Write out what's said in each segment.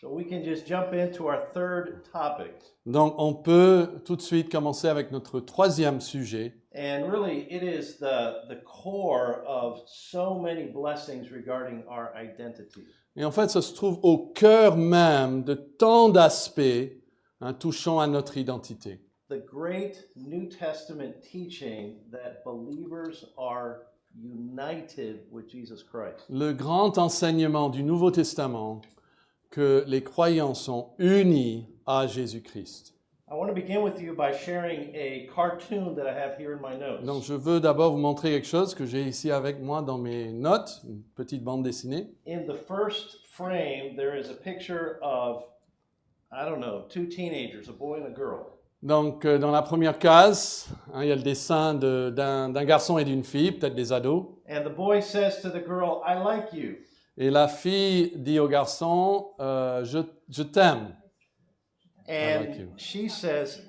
So we can just jump into our third topic. Donc, on peut tout de suite commencer avec notre troisième sujet. And really, it is the core of so many blessings regarding our identity. Et en fait, ça se trouve au cœur même de tant d'aspects touchant à notre identité. The great New Testament teaching that believers are united with Jesus Christ. Le grand enseignement du Nouveau Testament que les croyants sont unis à Jésus-Christ. I want to begin with you by sharing a cartoon that I have here in my notes. Donc, je veux d'abord vous montrer quelque chose que j'ai ici avec moi dans mes notes, une petite bande dessinée. In the first frame, there is a picture of, I don't know, two teenagers, a boy and a girl. Donc, dans la première case, il y a le dessin d'un garçon et d'une fille, peut-être des ados. And the boy says to the girl, I like you. Et la fille dit au garçon, je t'aime, And like you. she says,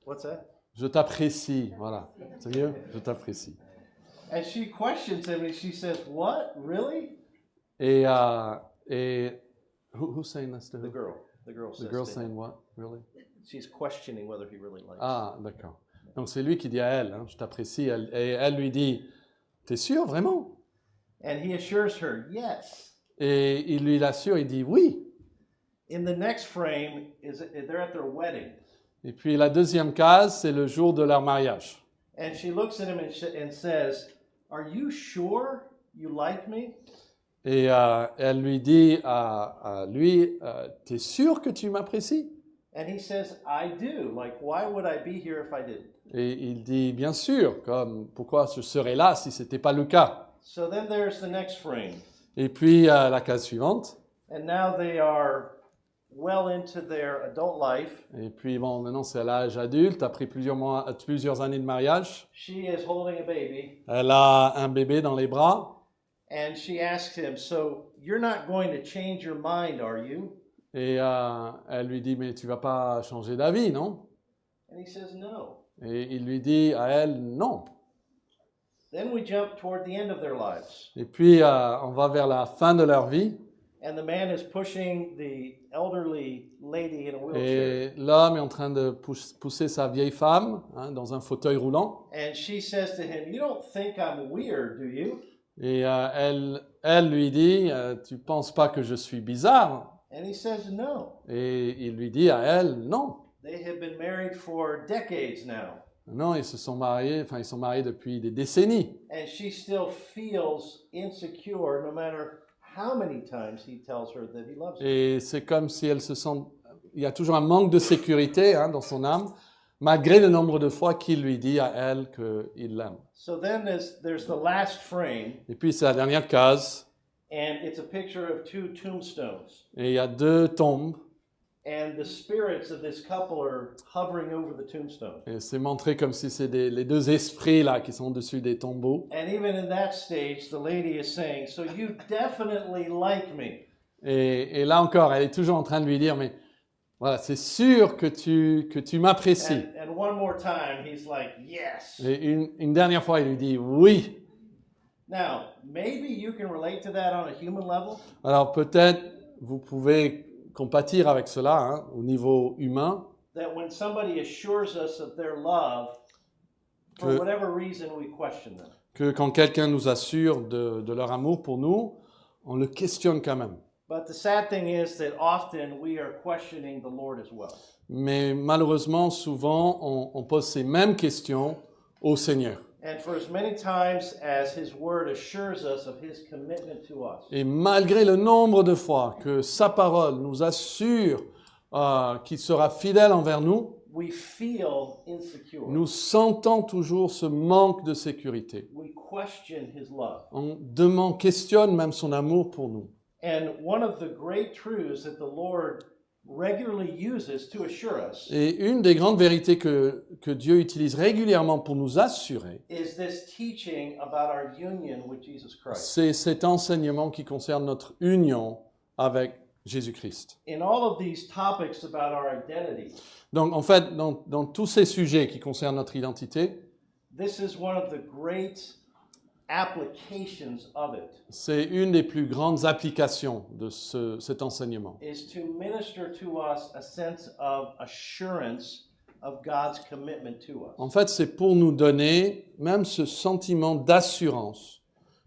what's that? je t'apprécie. Voilà, c'est mieux, je t'apprécie. And she questions him and she says, what? Really? Et who's saying this to her? The girl. The girl The says girl to him. saying what? Really? She's questioning whether he really likes her. Ah, d'accord. Donc c'est lui qui dit à elle, je t'apprécie. Et elle lui dit, t'es sûr, vraiment? And he assures her, yes. Et il lui l'assure, il dit oui. In the next frame, they're at their wedding. Et puis la deuxième case, c'est le jour de leur mariage. And she looks at him and says, are you sure you like me? Et elle lui dit à lui, t'es sûr que tu m'apprécies? And he says, I do. Like, why would I be here if I didn't? Et il dit, bien sûr, comme pourquoi je serais là si ce n'était pas le cas? So then there's the next frame. Et puis la case suivante. And now they are well into their adult life. Et puis bon, maintenant c'est à l'âge adulte, après plusieurs années de mariage. She is holding a baby. Elle a un bébé dans les bras. And she asks him, so you're not going to change your mind, are you? Et elle lui dit, mais tu vas pas changer d'avis, non? And he says, no. Et il lui dit à elle, non. Then we jump toward the end of their lives. Et puis on va vers la fin de leur vie. And the man is pushing the elderly lady in a wheelchair. Et l'homme est en train de pousser sa vieille femme dans un fauteuil roulant. And she says to him, you don't think I'm weird, do you? Et elle lui dit, tu penses pas que je suis bizarre? And he says, no. Et il lui dit à elle, non. They have been married for decades now. Non, ils sont mariés depuis des décennies. And she still feels insecure no matter how many times he tells her that he loves her. Et c'est comme si elle se sent, il y a toujours un manque de sécurité dans son âme, malgré le nombre de fois qu'il lui dit à elle qu'il l'aime. So then there's the last frame, Et puis c'est la dernière case, and it's a picture of two tombstones. et il y a deux tombes, And the spirits of this couple are hovering over the tombstone. et c'est montré comme si c'est les deux esprits là qui sont dessus des tombeaux. And even in that stage, the lady is saying, so you definitely like me. Et là encore, elle est toujours en train de lui dire, mais voilà, c'est sûr que tu m'apprécies. And one more time, he's like, yes. Et une dernière fois, il lui dit oui. Now, maybe you can relate to that on a human level. Alors peut-être vous pouvez compatir avec cela au niveau humain. That when somebody assures us of their love, for whatever reason, we question them. Que quand quelqu'un nous assure de leur amour pour nous, on le questionne quand même. But the sad thing is that often we are questioning the Lord as well. Mais malheureusement, souvent, on pose ces mêmes questions au Seigneur. And for as many times as His Word assures us of His commitment to us, Et malgré le nombre de fois que sa parole nous assure qu'il sera fidèle envers nous, we feel insecure. nous sentons toujours ce manque de sécurité. We question His love. On questionne même son amour pour nous. And one of the great truths that the Lord regularly uses to assure us Et une des grandes vérités que Dieu utilise régulièrement pour nous assurer, is this teaching about our union with Jesus Christ. c'est cet enseignement qui concerne notre union avec Jésus-Christ. In all of these topics about our identity, Donc en fait, dans tous ces sujets qui concernent notre identité, this is one of the great applications of it C'est une des plus grandes applications de cet enseignement. is to minister to us a sense of assurance of God's commitment to us. En fait, c'est pour nous donner même ce sentiment d'assurance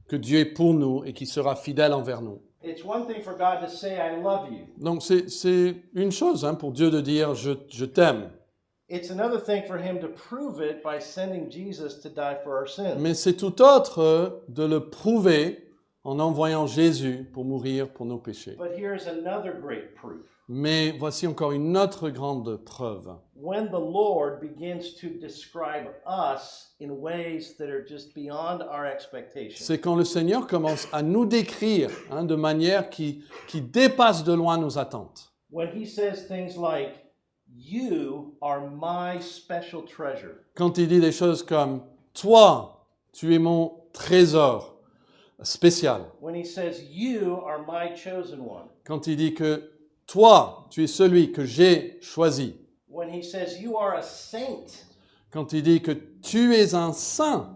que Dieu est pour nous et qu'il sera fidèle envers nous. It's one thing for God to say, I love you. Donc c'est une chose pour Dieu de dire je t'aime, It's another thing for him to prove it by sending Jesus to die for our sins. mais c'est tout autre de le prouver en envoyant Jésus pour mourir pour nos péchés. But here's another great proof. Mais voici encore une autre grande preuve. When the Lord begins to describe us in ways that are just beyond our expectations. C'est quand le Seigneur commence à nous décrire de manière qui dépasse de loin nos attentes. When he says things like, you are my special treasure. Quand il dit des choses comme « Toi, tu es mon trésor spécial ». When he says, you are my chosen one. Quand il dit que « Toi, tu es celui que j'ai choisi ». When he says, you are a saint. Quand il dit que tu es un saint.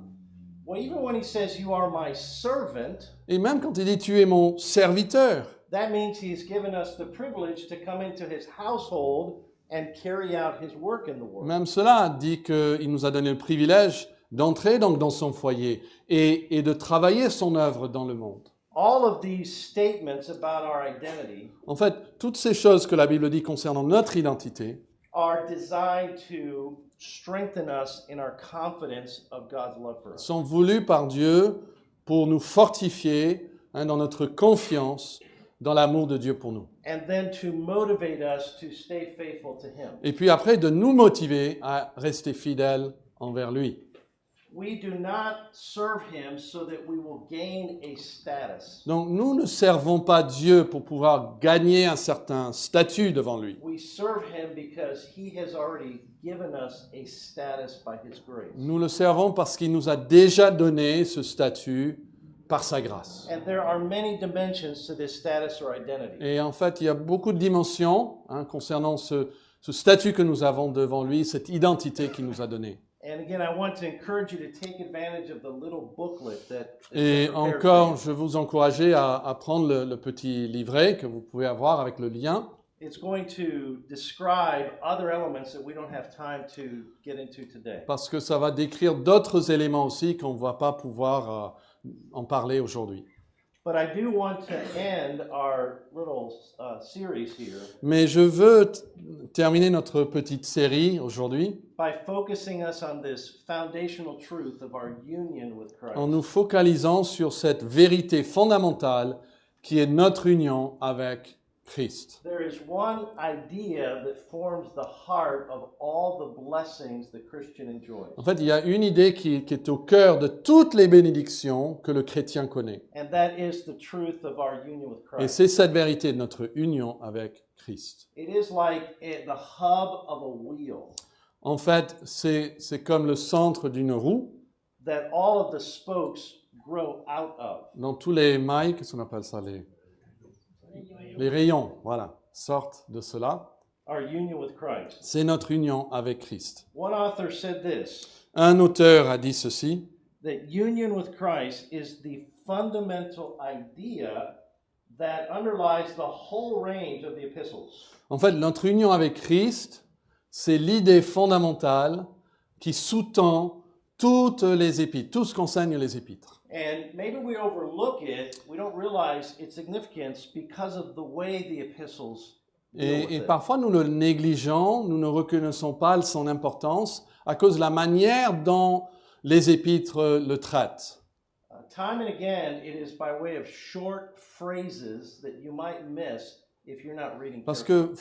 Well, even when he says, you are my servant, Et même quand il dit tu es mon serviteur. that means he's given us the privilege to come into his household and carry out his work in the world. Même cela dit qu'il nous a donné le privilège d'entrer donc dans son foyer et de travailler son œuvre dans le monde. All of these statements about our identity En fait, toutes ces choses que la Bible dit concernant notre identité are designed to strengthen us in our confidence of God's love for us. sont voulues par Dieu pour nous fortifier dans notre confiance dans l'amour de Dieu pour nous. And then to motivate us to stay faithful to him. Et puis après, de nous motiver à rester fidèles envers lui. We do not serve him so that we will gain a status. Donc nous ne servons pas Dieu pour pouvoir gagner un certain statut devant lui. We serve him because he has already given us a status by his grace. Nous le servons parce qu'il nous a déjà donné ce statut par sa grâce. And there are many dimensions to this status or identity. Et en fait, il y a beaucoup de dimensions concernant ce statut que nous avons devant lui, cette identité qu'il nous a donnée. And again, I want to encourage you to take advantage of the little booklet that Et encore, je veux vous encourager à prendre le petit livret que vous pouvez avoir avec le lien. it's going to describe other elements that we don't have time to get into today. Parce que ça va décrire d'autres éléments aussi qu'on ne va pas pouvoir en parler aujourd'hui. But I do want to end our little series here Mais je veux terminer notre petite série aujourd'hui by focusing us on this foundational truth of our union with Christ. en nous focalisant sur cette vérité fondamentale qui est notre union avec Christ. There is one idea that forms the heart of all the blessings the Christian enjoys. En fait, il y a une idée qui est au cœur de toutes les bénédictions que le chrétien connaît. And that is the truth of our union with Et Christ. c'est cette vérité de notre union avec Christ. It is like the hub of a wheel En fait, c'est comme le centre d'une roue. that all of the spokes grow out of. Dans tous les mailles, qu'est-ce qu'on appelle ça, les rayons, voilà, sortent de cela. Our union with Christ. C'est notre union avec Christ. One author said this, Un auteur a dit ceci, that union with Christ is the fundamental idea that underlies the whole range of the epistles. en fait, notre union avec Christ, c'est l'idée fondamentale qui sous-tend toutes les épîtres, tout ce qu'enseignent les épîtres. And maybe we overlook it, we don't realize its significance because of the way the epistles deal with Et it. parfois, nous le négligeons, nous ne reconnaissons pas son importance à cause de la manière dont les épîtres le traitent. Time and again, it is by way of short phrases that you might miss if you're not reading Parce carefully. que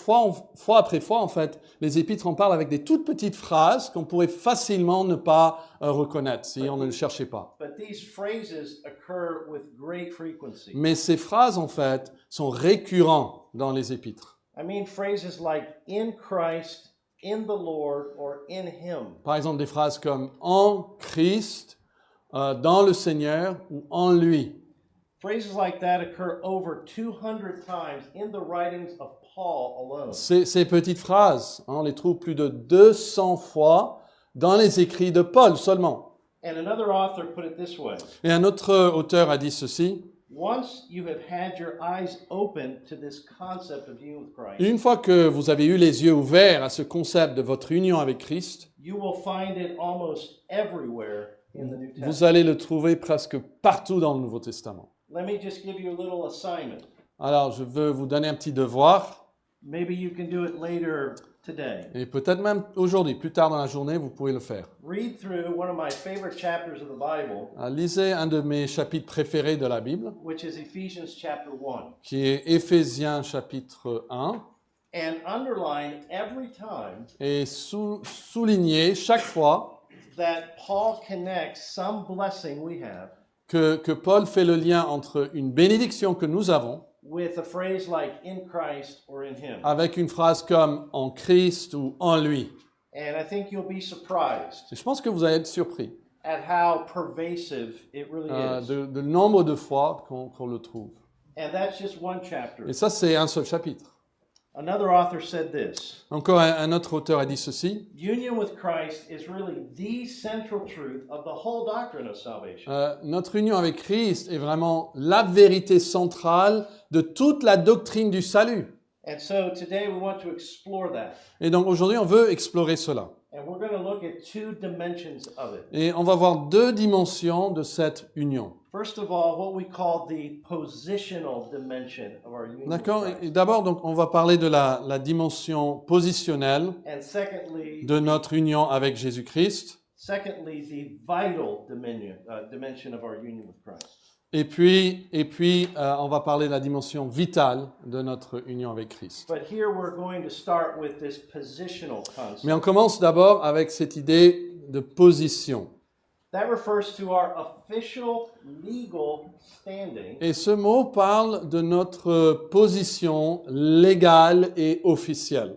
fois après fois, en fait, les épîtres en parlent avec des toutes petites phrases qu'on pourrait facilement ne pas reconnaître si on ne le cherchait pas. But these phrases occur with great frequency. Mais ces phrases, en fait, sont récurrentes dans les épîtres. I mean phrases like in Christ, in the Lord, or in Him. Par exemple, des phrases comme « en Christ »,« dans le Seigneur » ou « en lui ». Phrases like that occur over 200 times in the writings of Paul alone. Ces petites phrases, on les trouve plus de 200 fois dans les écrits de Paul seulement. And another author put it this way. Et un autre auteur a dit ceci: Once you have had your eyes open to this concept of union with Christ, une fois que vous avez eu les yeux ouverts à ce concept de votre union avec Christ, you will find it almost everywhere in the New vous Testament. allez le trouver presque partout dans le Nouveau Testament. Let me just give you a little assignment. Alors, je veux vous donner un petit devoir, Maybe you can do it later today. et peut-être même aujourd'hui, plus tard dans la journée, vous pouvez le faire. Read through one of my favorite chapters of the Bible, Lisez un de mes chapitres préférés de la Bible, which is Ephesians chapter 1, qui est Éphésiens chapitre 1, and underline every time et soulignez chaque fois that Paul connects some blessing we have que Paul fait le lien entre une bénédiction que nous avons with a phrase like in Christ or in him. avec une phrase comme « en Christ » ou « en lui And I think you'll be surprised ». Je pense que vous allez être surpris at how pervasive it really is. de nombre de fois qu'on le trouve. And that's just one chapter. Et ça, c'est un seul chapitre. Another author said this. Encore un autre auteur a dit ceci. Union with Christ is really the central truth of the whole doctrine of salvation. Notre union avec Christ est vraiment la vérité centrale de toute la doctrine du salut. And so today we want to explore that. Et donc aujourd'hui, on veut explorer cela. And we're going to look at two dimensions of it. Et on va voir deux dimensions de cette union. First of all, what we call the positional dimension of our union with D'accord? Christ. Et d'abord, donc, on va parler de la dimension positionnelle And secondly, de notre union avec Jésus-Christ. the vital dimension of our union with Christ. Et puis, on va parler de la dimension vitale de notre union avec Christ. But here we're going to start with this positional concept. Mais on commence d'abord avec cette idée de position. That refers to our official legal standing Et ce mot parle de notre position légale et officielle.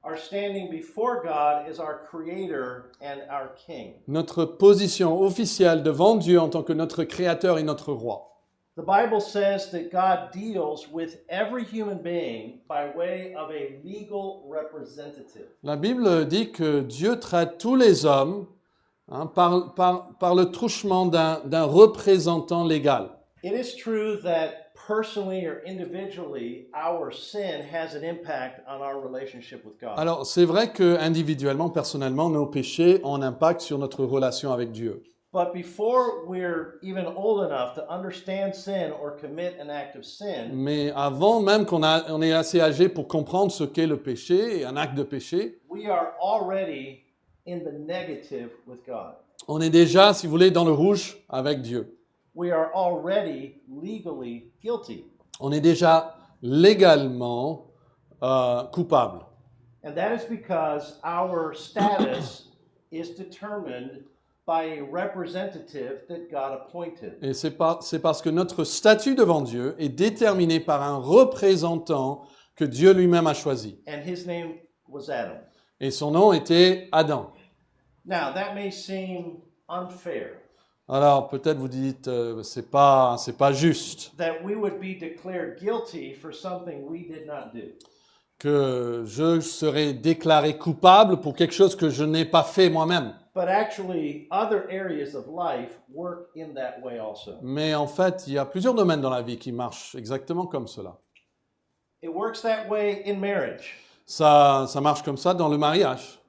our standing before God as our creator and our king. Notre position officielle devant Dieu en tant que notre créateur et notre roi. The Bible says that God deals with every human being by way of a legal representative. La Bible dit que Dieu traite tous les hommes par le truchement d'un représentant légal. It is true that personally or individually, our sin has an impact on our relationship with God. Alors, c'est vrai que individuellement, personnellement, nos péchés ont un impact sur notre relation avec Dieu. But before we're even old enough to understand sin or commit an act of sin, Mais avant même on est assez âgé pour comprendre ce qu'est le péché et un acte de péché, we are already in the negative with God. on est déjà, si vous voulez, dans le rouge avec Dieu. We are already legally guilty. On est déjà légalement coupable. And that is because our status is determined by a representative that God appointed. Et c'est parce que notre statut devant Dieu est déterminé par un représentant que Dieu lui-même a choisi. And his name was Adam. Et son nom était Adam. Now, that may seem unfair, Alors peut-être vous dites, c'est pas juste that we would be declared guilty for something we did not do. que je serai déclaré coupable pour quelque chose que je n'ai pas fait moi-même. But actually, other areas of life work in that way also. Mais en fait, il y a plusieurs domaines dans la vie qui marchent exactement comme cela. It works that way in marriage. Ça marche comme ça dans le mariage.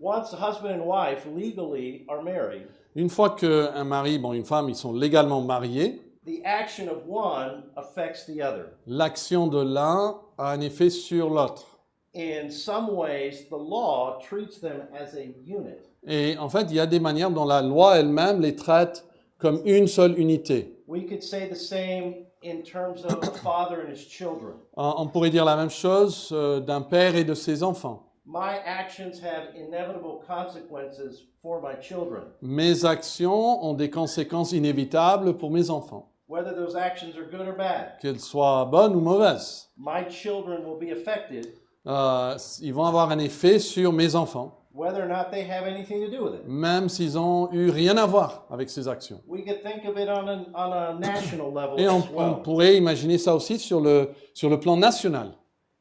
Once a husband and wife legally are married, Une fois qu'un mari, une femme, ils sont légalement mariés, the action of one affects the other. l'action de l'un a un effet sur l'autre. In some ways, the law treats them as a unit. Et en fait, il y a des manières dont la loi elle-même les traite comme une seule unité. We could say the same in terms of a father and his children. On pourrait dire la même chose d'un père et de ses enfants. My actions have inevitable consequences for my children. Mes actions ont des conséquences inévitables pour mes enfants, Whether those actions are good or bad, qu'elles soient bonnes ou mauvaises. my children will be affected Ils vont avoir un effet sur mes enfants, whether or not they have anything to do with it. même s'ils ont eu rien à voir avec ces actions. We could think of it on a national level Et as on well. pourrait imaginer ça aussi sur le plan national.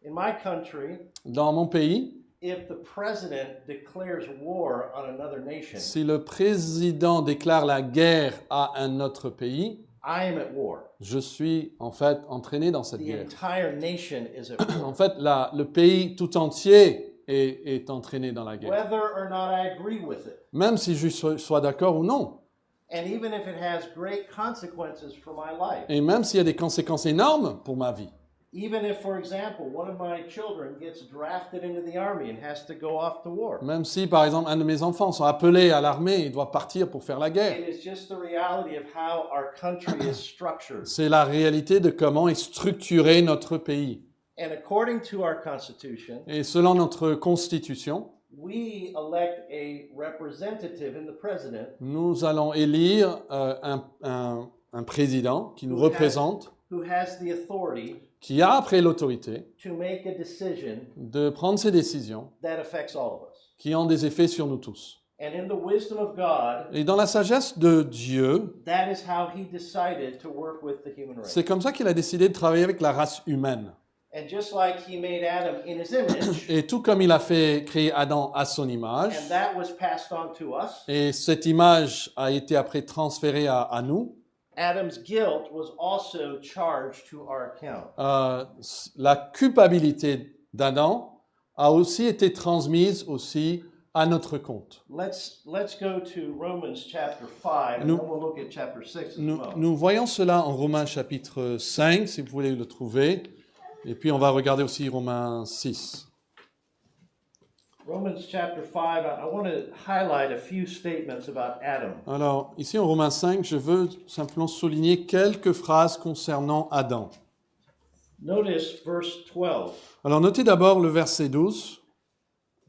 In my country, Dans mon pays, if the president declares war on another nation, Si le président déclare la guerre à un autre pays, I am at war. je suis en fait entraîné dans cette The guerre. entire nation is at war. En fait, le pays tout entier est entraîné dans la guerre. Whether or not I agree with it. Même si je sois d'accord ou non. And even if it has great consequences for my life. Et même s'il y a des conséquences énormes pour ma vie. Even if, for example, one of my children gets drafted into the army and has to go off to war. Même si, par exemple, un de mes enfants sont appelés à l'armée et doit partir pour faire la guerre. It is just the reality of how our country is structured. C'est la réalité de comment est structuré notre pays. And according to our Constitution, Et selon notre Constitution, we elect a representative in the president nous allons élire un président qui nous représente, who has the authority qui a après l'autorité to make a decision de prendre ces décisions that affects all of us. qui ont des effets sur nous tous. And in the wisdom of God, Et dans la sagesse de Dieu, that is how he decided to work with the human race. c'est comme ça qu'il a décidé de travailler avec la race humaine. And just like he made Adam in his image, Et tout comme il a fait créer Adam à son image, and that was passed on to us, et cette image a été après transférée à nous, Adam's guilt was also charged to our account. la culpabilité d'Adam a aussi été transmise aussi à notre compte. Let's go to Romans chapter 5, and Nous- then we'll look at chapter 6 as Nous, well. nous voyons cela en Romains chapitre 5, si vous voulez le trouver, et puis on va regarder aussi Romains 6. Romans chapter 5, I want to highlight a few statements about Adam. Alors, ici en Romains 5, je veux simplement souligner quelques phrases concernant Adam. Notice verse 12, Alors, notez d'abord le verset 12,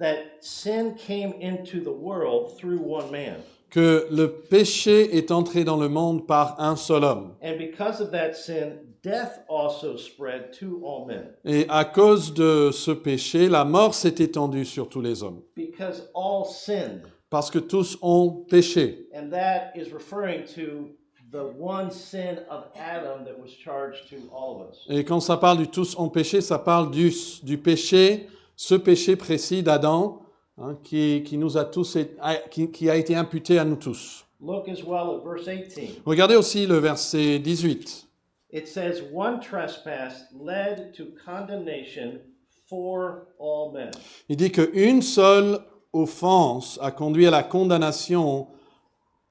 that sin came into the world through one man. que le péché est entré dans le monde par un seul homme. And because of that sin, death also spread to all men. Et à cause de ce péché, la mort s'est étendue sur tous les hommes, Because all sinned. parce que tous ont péché. And that is referring to the one sin of Adam that was charged to all of us. Et quand ça parle du tous ont péché, ça parle du péché, ce péché précis d'Adam, hein, qui nous a tous, qui a été imputé à nous tous. Look as well at verse 18. Regardez aussi le verset 18. It says, one trespass led to condemnation for all men. Il dit qu'une seule offense a conduit à la condamnation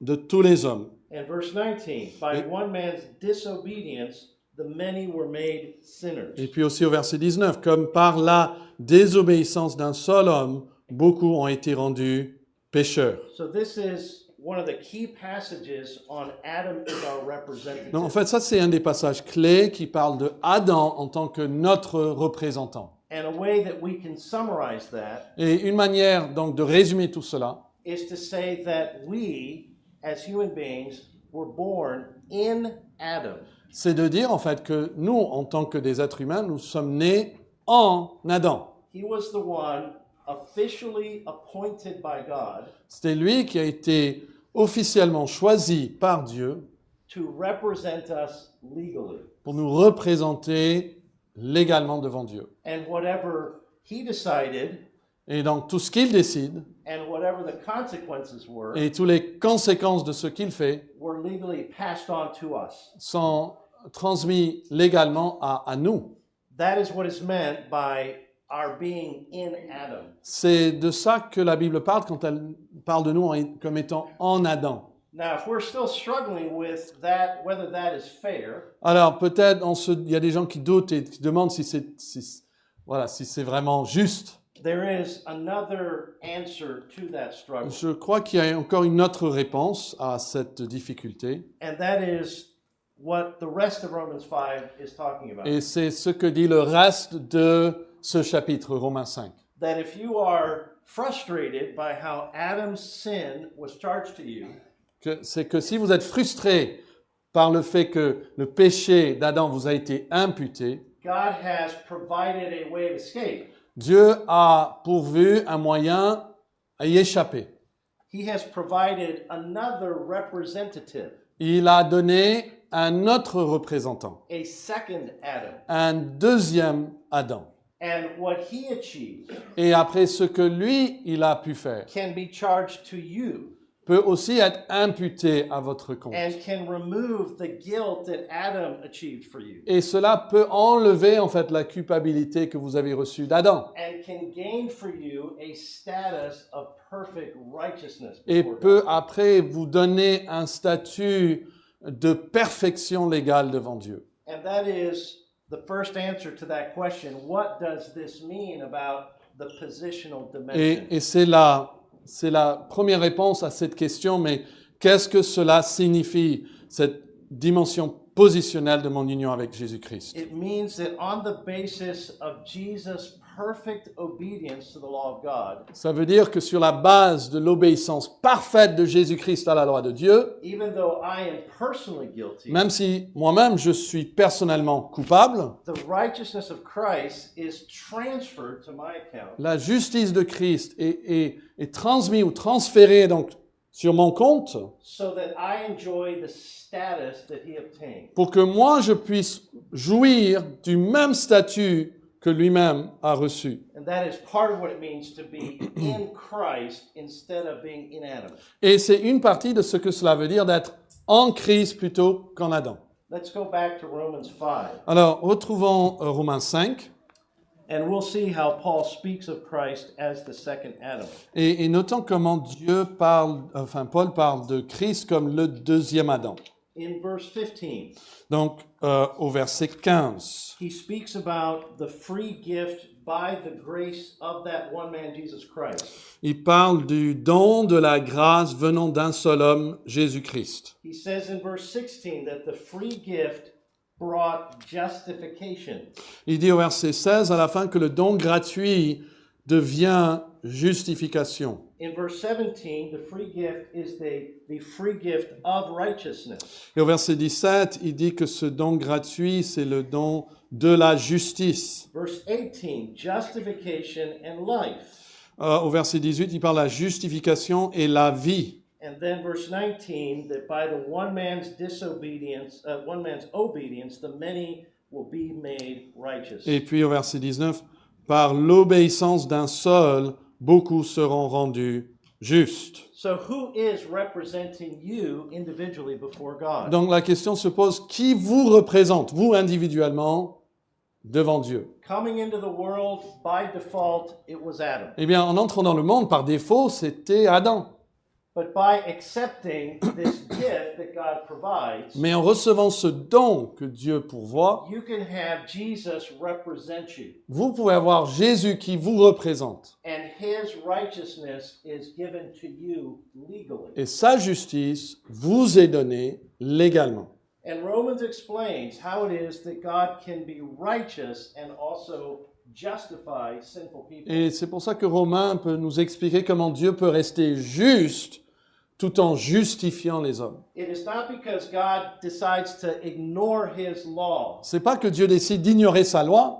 de tous les hommes. And verse 19, by one man's disobedience, the many were made sinners. Et puis aussi au verset 19, comme par la désobéissance d'un seul homme, beaucoup ont été rendus pécheurs. So this is one of the key passages on Adam as our representative. Non, en fait, ça c'est un des passages clés qui parle de Adam en tant que notre représentant. And a way that we can summarize that Et une manière donc de résumer tout cela, is to say that we, as human beings, were born in Adam. c'est de dire en fait que nous, en tant que des êtres humains, nous sommes nés en Adam. He was the one officially appointed by God C'était lui qui a été officiellement choisi par Dieu to represent us legally. pour nous représenter légalement devant Dieu. And whatever he decided Et donc tout ce qu'il décide and whatever the consequences were et toutes les conséquences de ce qu'il fait were legally passed on to us. sont transmis légalement à nous. That is what is meant by our being in Adam. C'est de ça que la Bible parle quand elle parle de nous comme étant en Adam. Now, if we're still struggling with that, whether that is fair, Alors peut-être il y a des gens qui doutent et qui demandent si c'est vraiment juste. there is another answer to that struggle. Je crois qu'il y a encore une autre réponse à cette difficulté. And that is what the rest of Romans 5 is talking about. Et c'est ce que dit le reste de ce chapitre, Romains 5. That if you are frustrated by how Adam's sin was charged to you, C'est que si vous êtes frustré par le fait que le péché d'Adam vous a été imputé, God has provided a way of escape. Dieu a pourvu un moyen à y échapper. He has provided another representative, Il a donné un autre représentant, a second Adam. un deuxième Adam. And what he achieved et après ce que lui, il a pu faire, can be charged to you peut aussi être imputé à votre compte. and can remove the guilt that Adam achieved for you Et cela peut enlever en fait la culpabilité que vous avez reçue d'Adam. and can gain for you a status of perfect righteousness Et before peut God. après vous donner un statut de perfection légale devant Dieu. And that is the first answer to that question. What does this mean about the positional dimension? Et c'est la première réponse à cette question, mais qu'est-ce que cela signifie, cette dimension positionnelle de mon union avec Jésus-Christ? It means that on the basis of Jesus' perfect obedience to the law of God, Ça veut dire que sur la base de l'obéissance parfaite de Jésus-Christ à la loi de Dieu, even though I am personally guilty, même si moi-même je suis personnellement coupable, the righteousness of Christ is transferred to my account la justice de Christ est transmise ou transférée donc sur mon compte so that I enjoy the status that he obtained. pour que moi je puisse jouir du même statut que lui-même a reçu. And that is part of what it means to be in Christ instead of being in Adam. Et c'est une partie de ce que cela veut dire d'être en Christ plutôt qu'en Adam. Let's go back to Romans 5, Alors, retrouvons Romains 5 and we'll see how Paul speaks of Christ as the second Adam. et notons comment Paul parle de Christ comme le deuxième Adam. In verse 15, Donc, au verset 15, he speaks about the free gift by the grace of that one man, Jesus Christ. il parle du don de la grâce venant d'un seul homme, Jésus-Christ. He says in verse 16 that the free gift brought justification. Il dit au verset 16 à la fin que le don gratuit devient justification. In verse 17, the free gift is the free gift of righteousness. Et au verset 17, il dit que ce don gratuit, c'est le don de la justice. Verse 18, justification and life. Au verset 18, il parle de la justification et la vie. And then verse 19, that by the one man's obedience, the many will be made righteous. Et puis au verset 19, par l'obéissance d'un seul, beaucoup seront rendus justes. So who is representing you individually before God? Donc la question se pose, qui vous représente, vous individuellement, devant Dieu? Coming into the world, by default, it was Adam. Eh bien, en entrant dans le monde, par défaut, c'était Adam. But by accepting this gift that God provides, Mais en recevant ce don que Dieu pourvoit, you can have Jesus represent you. vous pouvez avoir Jésus qui vous représente. And his righteousness is given to you legally. Et sa justice vous est donnée légalement. And Romans explains how it is that God can be righteous and also justify sinful people. Et c'est pour ça que Romain peut nous expliquer comment Dieu peut rester juste tout en justifiant les hommes. It is not because God decides to ignore his law. C'est pas que Dieu décide d'ignorer sa loi,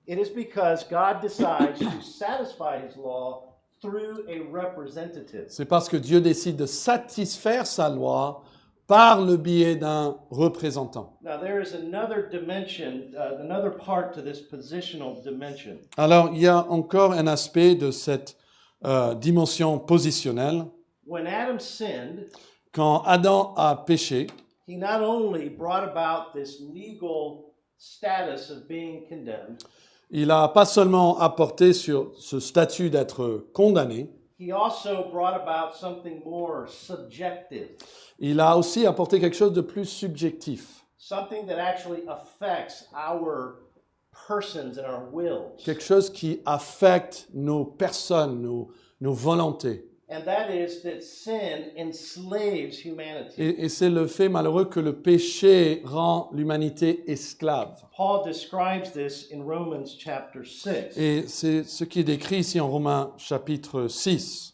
It is because God decides to satisfy his law through a representative. c'est parce que Dieu décide de satisfaire sa loi par le biais d'un représentant. Now there is another dimension, another part to this positional dimension. Alors, il y a encore un aspect de cette dimension positionnelle. When Adam sinned, Quand Adam a péché, he not only brought about this legal status of being condemned, il n'a pas seulement apporté sur ce statut d'être condamné, he also brought about something more subjective, il a aussi apporté quelque chose de plus subjectif, something that actually affects our persons and our wills. quelque chose qui affecte nos personnes, nos volontés. And that is that sin enslaves humanity. Et c'est le fait malheureux que le péché rend l'humanité esclave. Paul describes this in Romans chapter 6. Et c'est ce qui est décrit ici en Romains chapitre 6.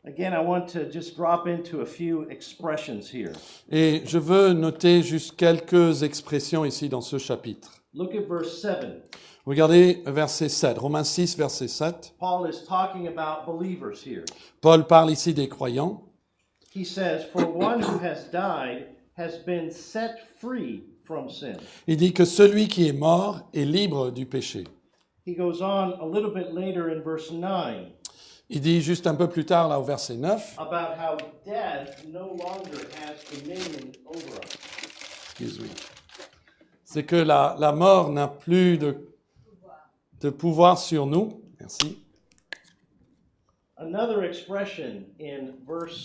Again, I want to just drop into a few expressions here. Et je veux noter juste quelques expressions ici dans ce chapitre. Look at verse 7. Regardez verset 7, Romains 6, verset 7. Paul is talking about believers here. Paul parle ici des croyants. He says, "For one who has died has been set free from sin. Il dit que celui qui est mort est libre du péché. He goes on a little bit later in verse 9 Il dit juste un peu plus tard, là au verset 9, about how death no longer has dominion over us. excuse-moi, c'est que la mort n'a plus de pouvoir sur nous. Merci. Another expression in verse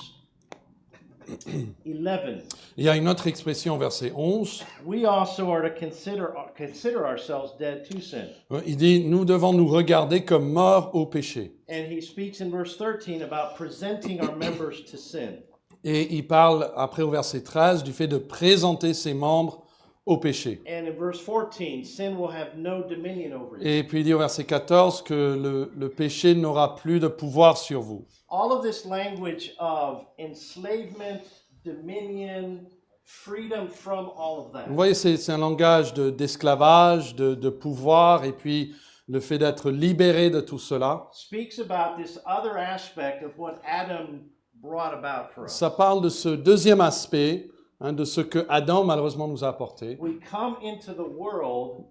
11. Il y a une autre expression au verset 11. We also are to consider ourselves dead to sin. Il dit, nous devons nous regarder comme morts au péché. And he speaks in verse 13 about presenting our members to sin. Et il parle, après au verset 13, du fait de présenter ses membres au péché. And in verse 14, sin will have no dominion over you. Et puis il dit au verset 14 que le péché n'aura plus de pouvoir sur vous. All of this language of enslavement, dominion, freedom from all of that Vous voyez, c'est un langage d'esclavage, de pouvoir, et puis le fait d'être libéré de tout cela. speaks about this other aspect of what Adam brought about for us. Ça parle de ce deuxième aspect, de ce que Adam malheureusement nous a apporté. We come into the world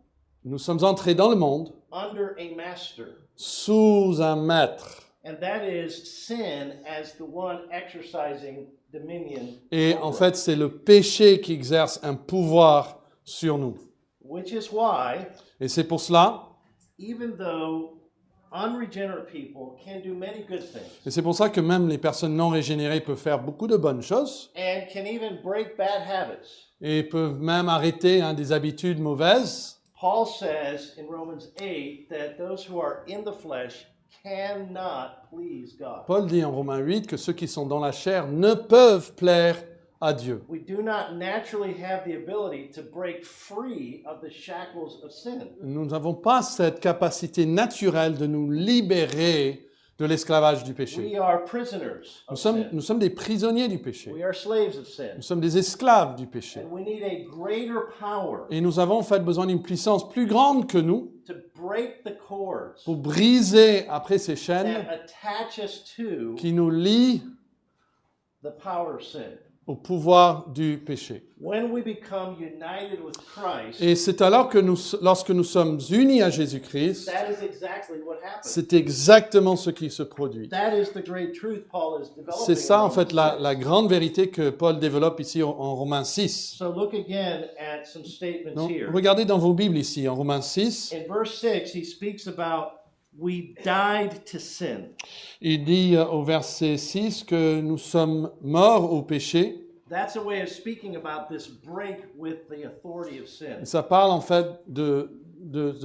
Nous sommes entrés dans le monde under a master, sous un maître. and that is sin as the one exercising dominion. Et over en us. fait, c'est le péché qui exerce un pouvoir sur nous. Which is why, Et c'est pour cela, even though unregenerate people can do many good things et c'est pour ça que même les personnes non régénérées peuvent faire beaucoup de bonnes choses and can even break bad habits, et peuvent même arrêter des habitudes mauvaises. Paul says in Romans 8 that those who are in the flesh cannot please God. Paul dit en Romains 8 que ceux qui sont dans la chair ne peuvent plaire à Dieu. We do not naturally have the ability to break free of the shackles of sin. Nous n'avons pas cette capacité naturelle de nous libérer de l'esclavage du péché. We are prisoners of sin. Nous sommes des prisonniers du péché. We are slaves of sin. Nous sommes des esclaves du péché. And we need a greater power Et nous avons en fait besoin d'une puissance plus grande que nous to break the cords pour briser après ces chaînes that attach us to qui nous lient the power of sin. au pouvoir du péché. When we become united with Christ, Et c'est alors que lorsque nous sommes unis à Jésus-Christ, that is exactly what happens. c'est exactement ce qui se produit. That is the great truth Paul is developing. C'est ça en fait Romans 6. la grande vérité que Paul développe ici en Romains 6. So look again at some statements Donc, here. regardez dans vos Bibles ici, en Romains 6, In verse 6, he speaks about we died to sin. il dit au verset 6 que nous sommes morts au péché. That's a way of speaking about this break with the authority of sin. Et ça parle en fait de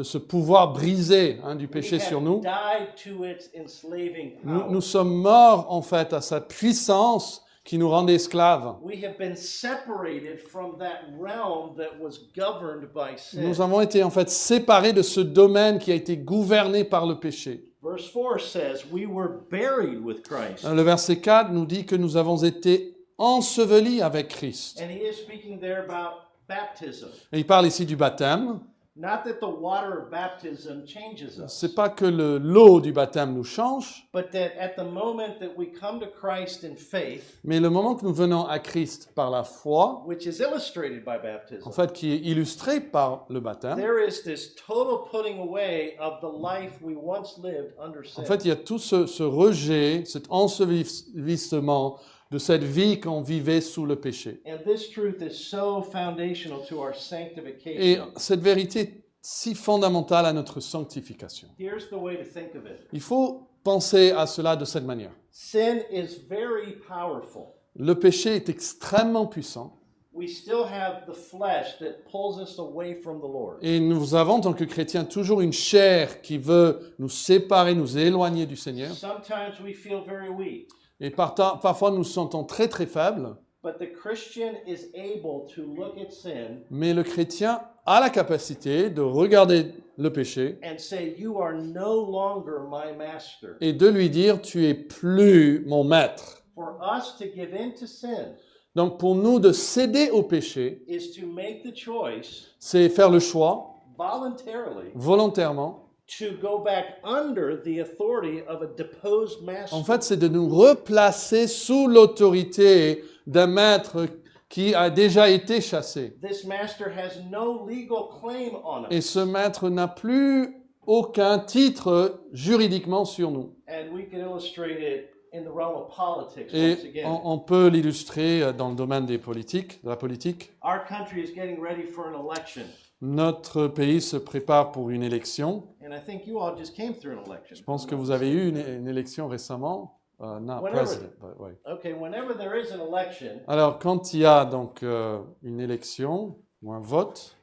ce pouvoir brisé du péché We sur have nous. died to its enslaving power. Nous sommes morts en fait à sa puissance qui nous rend esclaves. We have been separated from that realm that was governed by sin. Nous avons été en fait séparés de ce domaine qui a été gouverné par le péché. Verse 4 says, we were buried with Christ. Le verset 4 nous dit que nous avons été ensevelis avec Christ. And he is speaking there about baptism. Et il parle ici du baptême. Not that the water of baptism changes us, C'est pas que l'eau du baptême nous change, but that at the moment that we come to Christ in faith, mais le moment que nous venons à Christ par la foi, which is illustrated by baptism, en fait qui est illustré par le baptême, there is this total putting away of the life we once lived under sin. en fait il y a tout ce rejet, cet ensevelissement de cette vie qu'on vivait sous le péché. And this truth is so foundational to our Et sanctification. cette vérité est si fondamentale à notre sanctification. Here's the way to think of it. Il faut penser à cela de cette manière. Sin is very powerful. Le péché est extrêmement puissant We still have the flesh that pulls us away from the Lord. et nous avons en tant que chrétiens toujours une chair qui veut nous séparer, nous éloigner du Seigneur. Sometimes we feel very weak, Et parfois nous nous sentons très très faibles, but the Christian is able to look at sin mais le chrétien a la capacité de regarder le péché and say, you are no longer my master. et de lui dire tu es plus mon maître. For us to give in to sin Donc pour nous de céder au péché, is to make the choice c'est faire le choix voluntarily volontairement. to go back under the authority of a deposed master. En fait, c'est de nous replacer sous l'autorité d'un maître qui a déjà été chassé. This master has no legal claim on Et us. ce maître n'a plus aucun titre juridiquement sur nous. And we can illustrate it in the realm of politics Et once again. on peut l'illustrer dans le domaine des politiques, de la politique. Our country is getting ready for an election. Notre pays se prépare pour une élection. And I think you all just came through an election. Je pense que vous avez eu une élection récemment. Non, Whenever. president, ouais. Okay, whenever there is an election, Alors, quand il y a donc une élection ou un vote,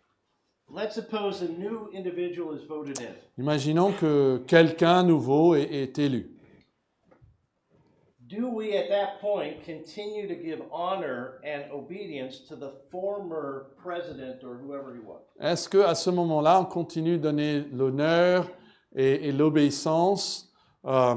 let's suppose a new individual is voted in. imaginons que quelqu'un nouveau est élu. Do we at that point continue to give honor and obedience to the former president or whoever he was? Est-ce qu'à ce moment-là, on continue de donner l'honneur et l'obéissance à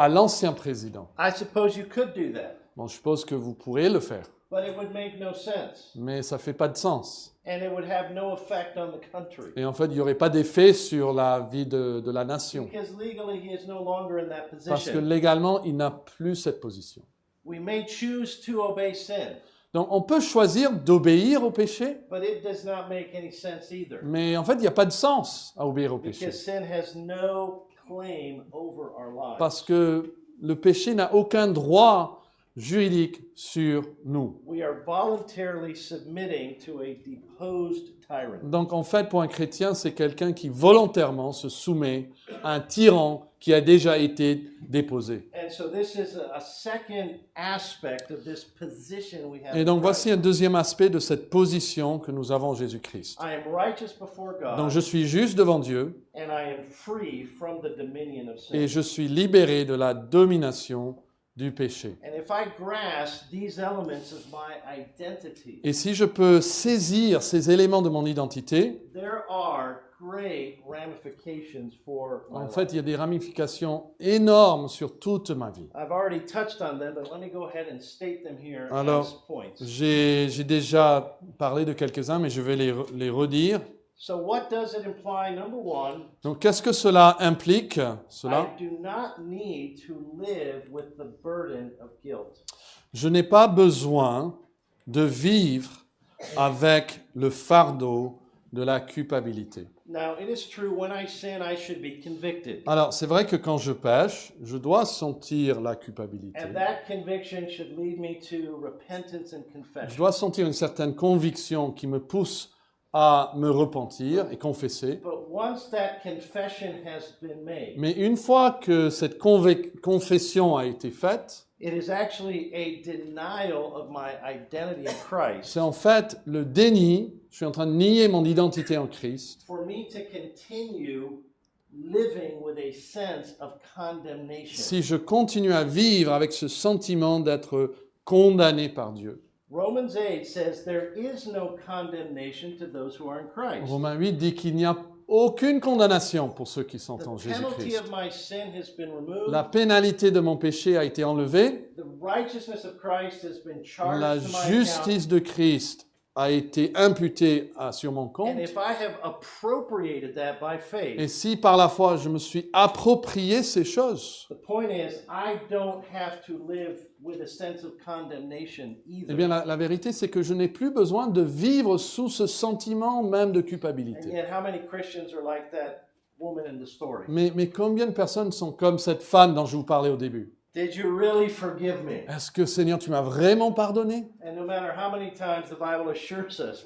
l'ancien président? I suppose you could do that, Bon, je suppose que vous pourrez le faire, but it would make no sense. mais ça ne fait pas de sens. And it would have no effect on the country. Et en fait, il n'y aurait pas d'effet sur la vie de la nation, Because legally he is no longer in that parce que position. légalement, il n'a plus cette position. We may choose to obey sin, Donc, on peut choisir d'obéir au péché, but it does not make any sense either. mais en fait, il n'y a pas de sens à obéir au péché, Because sin has no claim over our lives. parce que le péché n'a aucun droit juridique sur nous. We are voluntarily submitting to a deposed tyrant. Donc, en fait, pour un chrétien, c'est quelqu'un qui volontairement se soumet à un tyran qui a déjà été déposé. And so this is a second aspect of this position we have. Et in donc, Christ. voici un deuxième aspect de cette position que nous avons en Jésus-Christ. I am righteous before God, Donc, je suis juste devant Dieu and I am free from the dominion of sin. et je suis libéré de la domination du péché. And if I grasp these elements of my identity, Et si je peux saisir ces éléments de mon identité, there are great ramifications for my en life. fait, il y a des ramifications énormes sur toute ma vie. I've already touched on them, but let me go ahead and state them here Alors, as points. J'ai déjà parlé de quelques-uns, mais je vais les redire. So what does it imply? Number one, Donc, qu'est-ce que cela implique, cela? I do not need to live with the burden of guilt. Je n'ai pas besoin de vivre avec le fardeau de la culpabilité. Now, it is true, when I sin, I should be convicted. Alors, c'est vrai que quand je pêche, je dois sentir la culpabilité. And that conviction should lead me to repentance and Je confession. dois sentir une certaine conviction qui me pousse à me repentir et confesser. But once that confession has been made, Mais une fois que cette confession a été faite, it is actually a denial of my identity in Christ c'est en fait le déni. Je suis en train de nier mon identité en Christ for me to continue living with a sense of condemnation. si je continue à vivre avec ce sentiment d'être condamné par Dieu. Romans 8 says there is no condemnation to those who are in Christ. Romains 8 dit qu'il n'y a aucune condamnation pour ceux qui sont en The penalty Jésus-Christ. of my sin has been removed. La pénalité de mon péché a été enlevée. The righteousness of Christ has been charged La to my account. justice de Christ a été imputée sur mon And compte. if I have appropriated that by faith, Et si par la foi je me suis approprié ces choses, the point is I don't have to live with a sense of condemnation either. eh bien la vérité c'est que je n'ai plus besoin de vivre sous ce sentiment même de And culpabilité. yet, how many Christians are like that woman in the story? Mais combien de personnes sont comme cette femme dont je vous parlais au début? Did you really forgive me? Est-ce que Seigneur, tu m'as vraiment pardonné? And no matter how many times the Bible assures us,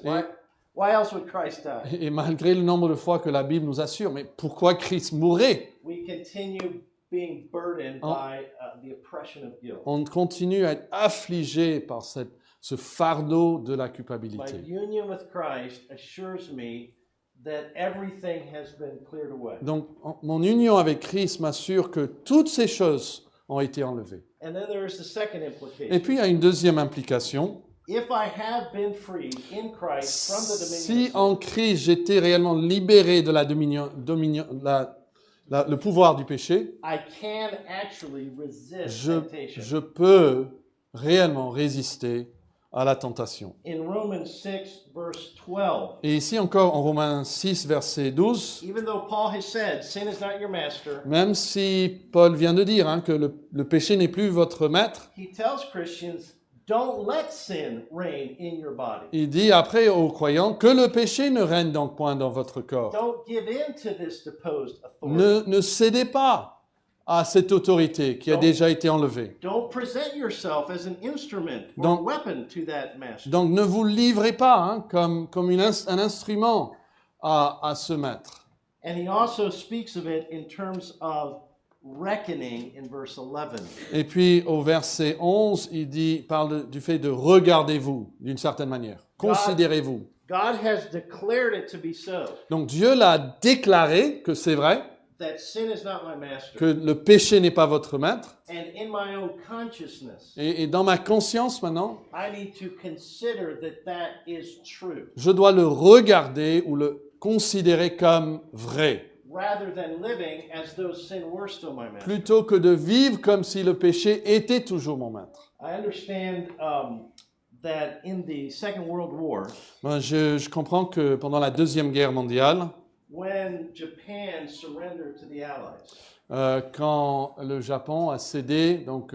why else would Christ die? Et malgré le nombre de fois que la Bible nous assure, mais pourquoi Christ mourrait? We continue being burdened by the oppression of guilt. On continue à être affligé par ce fardeau de la My culpabilité. union with Christ assures me that everything has been cleared away. Donc, mon union avec Christ m'assure que toutes ces choses ont été enlevées. And then there is the second Et implication. puis, il y a une deuxième implication. If I have been freed in Christ from the Si dominion en of sin, Christ, j'étais réellement libéré de le pouvoir du péché, I can actually resist je temptation. peux réellement résister à la tentation. In Romans 6, verse 12, Et ici encore en Romains 6, verset 12, even though Paul has said, sin is not your master, même si Paul vient de dire que le péché n'est plus votre maître, he tells Christians, Don't let sin reign in your body. Il dit après aux croyants que le péché ne règne donc point dans votre corps. Don't give in to this deposed authority. Ne cédez pas à cette autorité qui a déjà été enlevée. Don't present yourself as an instrument or Donc- weapon to that master. Donc ne vous livrez pas comme un instrument à ce maître. And he also speaks of it in terms of reckoning in verse 11. Et puis au verset 11, parle du fait de regardez-vous d'une certaine manière. Considérez-vous. God has declared it to be so, Donc Dieu l'a déclaré que c'est vrai, that sin is not my master. que le péché n'est pas votre maître. And in my own consciousness, Et dans ma conscience maintenant, I need to consider that that is true, je dois le regarder ou le considérer comme vrai, rather than living as though sin were still my master. plutôt que de vivre comme si le péché était toujours mon maître. I understand that in the Second World War, Moi, je comprends que pendant la Deuxième Guerre mondiale, when Japan surrendered to the Allies, quand le Japon a cédé donc,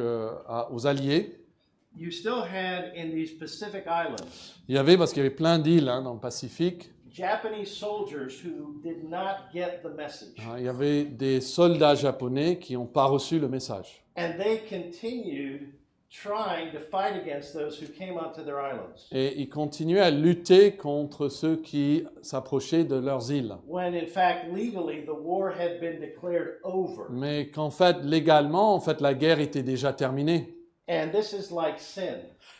aux Alliés, you still had in these Pacific Islands parce qu'il y avait plein d'îles dans le Pacifique, Japanese soldiers who did not get the message. il y avait des soldats japonais qui n'ont pas reçu le message. And they continued trying to fight against those who came onto their islands. Et ils continuaient à lutter contre ceux qui s'approchaient de leurs îles. When in fact, legally, the war had been declared over. Mais qu'en fait, légalement, la guerre était déjà terminée. And this is like sin.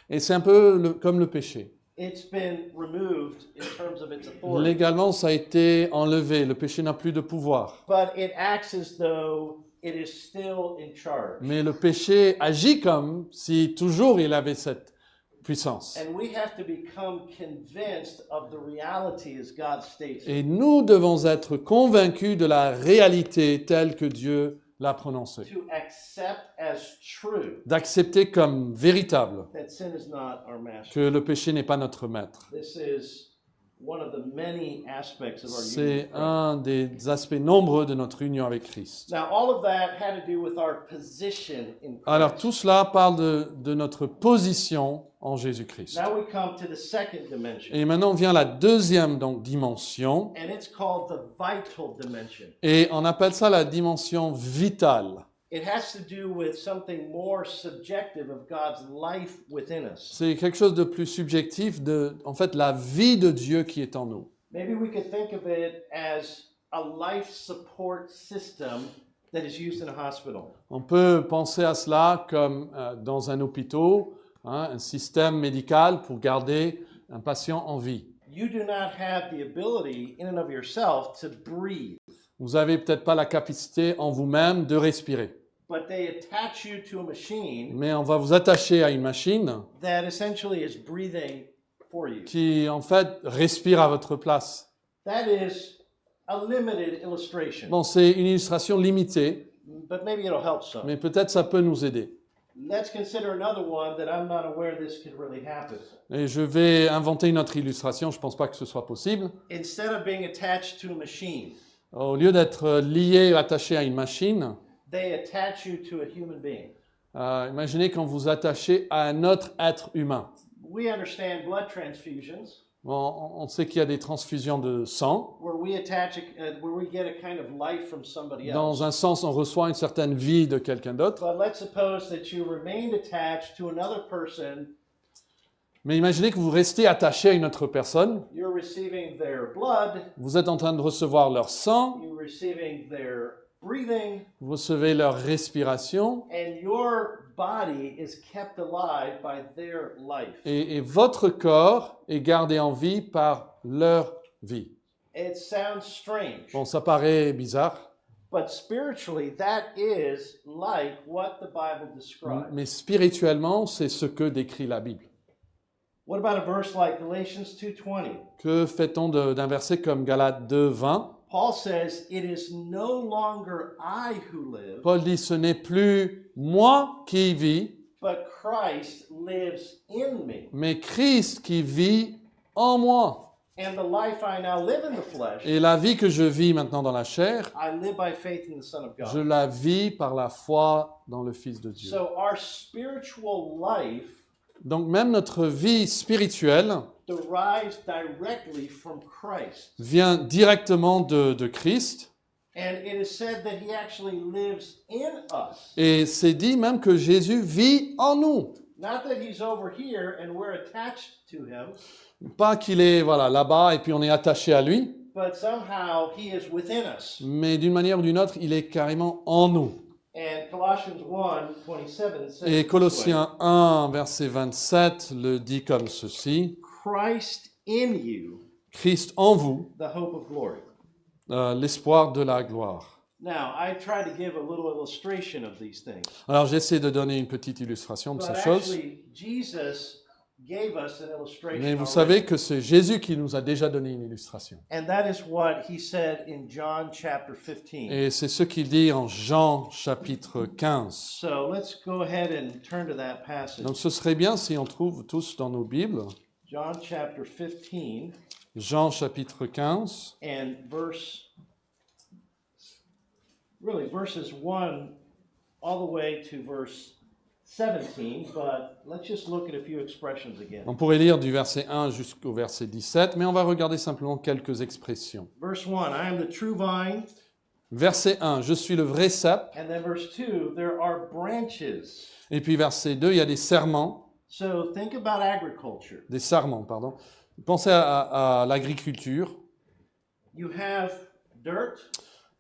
Et c'est un peu comme le péché. It's been removed in terms of its authority. Légalement, ça a été enlevé. Le péché n'a plus de pouvoir. But it acts as though it is still in charge. Mais le péché agit comme si toujours il avait cette puissance. And we have to become convinced of the reality as God states it. Et nous devons être convaincus de la réalité telle que Dieu l'a prononcée. To accept as true D'accepter comme véritable that sin is not our master. que le péché n'est pas notre maître. This is one of the many aspects of our union. C'est with Christ. un des aspects nombreux de notre union avec Christ. Now, all of that had to do with our position in Christ. Alors tout cela parle de notre position en Jésus-Christ. Now we come to the second dimension, Et maintenant vient la deuxième dimension, and it's called the vital dimension. et on appelle ça la dimension vitale. It has to do with something more subjective of God's life within us. C'est quelque chose de plus subjectif en fait, la vie de Dieu qui est en nous. Maybe we could think of it as a life support system that is used in a hospital. On peut penser à cela comme dans un hôpital, un système médical pour garder un patient en vie. You do not have the ability in and of yourself to breathe, Vous n'avez peut-être pas la capacité en vous-même de respirer, but they attach you to a machine mais on va vous attacher à une machine that essentially is breathing for you. qui, en fait, respire à votre place. That is a limited illustration, Bon, c'est une illustration limitée, but maybe it'll help some. mais peut-être ça peut nous aider. Let's consider another one that I'm not aware this could really happen. Et je vais inventer une autre illustration, je ne pense pas que ce soit possible. Instead of being attached to a machine, Au lieu d'être lié, attaché à une machine, they attach you to a human being. imaginez quand vous attachez à un autre être humain. We understand blood transfusions, Bon, on sait qu'il y a des transfusions de sang. where we attach, where we get a kind of life from somebody else. Dans un sens, on reçoit une certaine vie de quelqu'un d'autre. But let's suppose that you remained attached to another person. Mais imaginez que vous restez attaché à une autre personne. You're receiving their blood, Vous êtes en train de recevoir leur sang, you're receiving their breathing, vous recevez leur respiration, and your body is kept alive by their life. et votre corps est gardé en vie par leur vie. It sounds strange, Bon, ça paraît bizarre, but spiritually, that is like what the Bible describes. mais spirituellement, c'est ce que décrit la Bible. What about a verse like Galatians 2:20? Que fait-on d'un verset comme Galates 2:20? Paul says, "It is no longer I who live, Paul dit, ce n'est plus moi qui vis, but Christ lives in me. mais Christ qui vit en moi. And the life I now live in the flesh, Et la vie que je vis maintenant dans la chair, I live by faith in the Son of je God." la vis par la foi dans le Fils de Dieu. So our spiritual life Donc même notre vie spirituelle derives directly from Christ. vient directement de Christ. And it is said that he actually lives in us. Et c'est dit même que Jésus vit en nous. Not that he's over here and we're attached to him, Pas qu'il est voilà, là-bas et puis on est attaché à lui, but somehow he is within us. mais d'une manière ou d'une autre, il est carrément en nous. And Colossians 1:27 says, Et Colossiens 1, verset 27 le dit comme ceci. Christ in you, Christ en vous, the hope of glory. l'espoir de la gloire. Now, I try to give a little illustration of these things. Alors j'essaie de donner une petite illustration de But ces choses, actually, Jesus gave us an illustration mais vous already. savez que c'est Jésus qui nous a déjà donné une illustration. And that is what he said in John chapter 15. Et c'est ce qu'il dit en Jean chapitre 15. So let's go ahead and turn to that passage. Donc ce serait bien si on trouve tous dans nos Bibles, John chapter 15 Jean chapitre 15, and verses 1 all the way to verse 17, but let's just look at a few expressions again. on pourrait lire du verset 1 jusqu'au verset 17, mais on va regarder simplement quelques expressions. Verse 1, I am the true vine, Verset 1, je suis le vrai cep, and then verse 2, there are branches. et puis verset 2, il y a des serments, So think about agriculture. des sarments, pardon. Pensez à l'agriculture. You have dirt,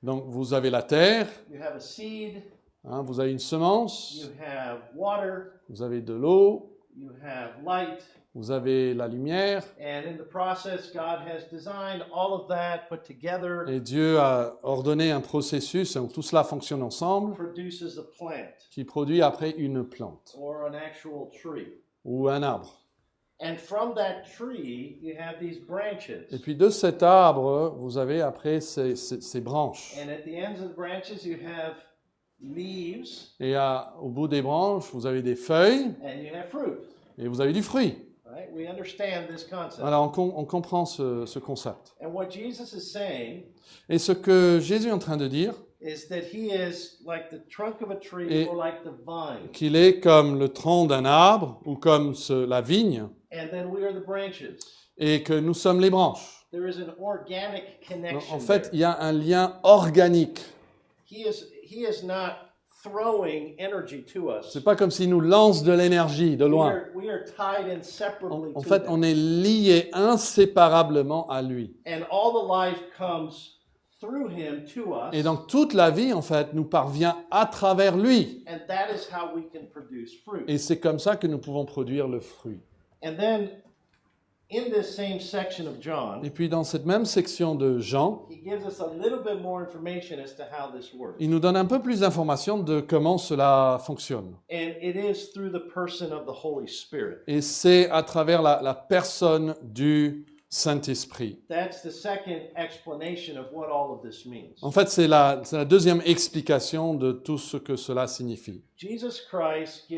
Donc vous avez la terre, you have a seed, vous avez une semence, you have water, vous avez de l'eau, you have light, vous avez la lumière, and in the process, God has designed all of that put together, et Dieu a ordonné un processus où tout cela fonctionne ensemble, produces a plant qui produit après une plante or an actual tree. ou un arbre. And from that tree, you have these branches. Et puis de cet arbre, vous avez après ces branches. And at the ends of the branches, you have leaves Et au bout des branches, vous avez des feuilles and you have fruit. et vous avez du fruit. Right? We understand this concept. Alors on comprend ce concept. And what Jesus is saying Et ce que Jésus est en train de dire, is that he is like the trunk of a tree Et- or like the vine. qu'il est comme le tronc d'un arbre ou comme la vigne, And then we are the branches. et que nous sommes les branches. There is an organic connection. En fait, there. il y a un lien organique. He is not throwing energy to us. C'est pas comme s'il nous lance de l'énergie de loin. We are tied inseparably En to fait, them. on est liés inséparablement à lui. And all the life comes through him to us. Et donc toute la vie, en fait, nous parvient à travers lui. And that is how we can produce fruit. Et c'est comme ça que nous pouvons produire le fruit. And then in this same section of John, Et puis dans cette même section de Jean, he gives us a little bit more information as to how this works. il nous donne un peu plus d'informations de comment cela fonctionne. And it is through the person of the Holy Spirit. Et c'est à travers la personne du Saint-Esprit. That's the second explanation of what all of this means. En fait, c'est la deuxième explication de tout ce que cela signifie. Jesus Christ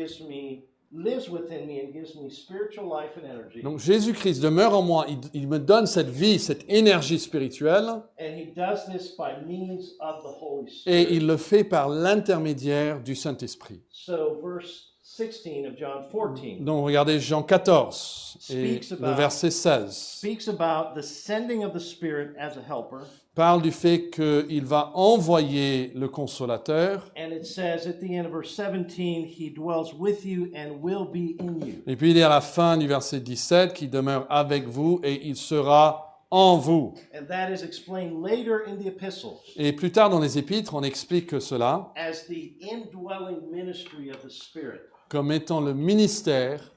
lives within me and gives me spiritual life and energy. Donc Jésus-Christ demeure en moi, il me donne cette vie, cette énergie spirituelle, And he does this by means of the Holy et Spirit. il le fait par l'intermédiaire du Saint-Esprit. So verse 16 of John 14 Donc regardez Jean 14 et Speaks le about- verset 16 speaks about the sending of the Spirit as a helper. parle du fait qu'il va envoyer le consolateur, And it says at the end of verse 17, he dwells with you and will be in you. et puis il est à la fin du verset 17 qui demeure avec vous et il sera en vous. And that is explained later in the epistles Et plus tard dans les épîtres, on explique cela as the indwelling ministry of the Spirit. comme étant le ministère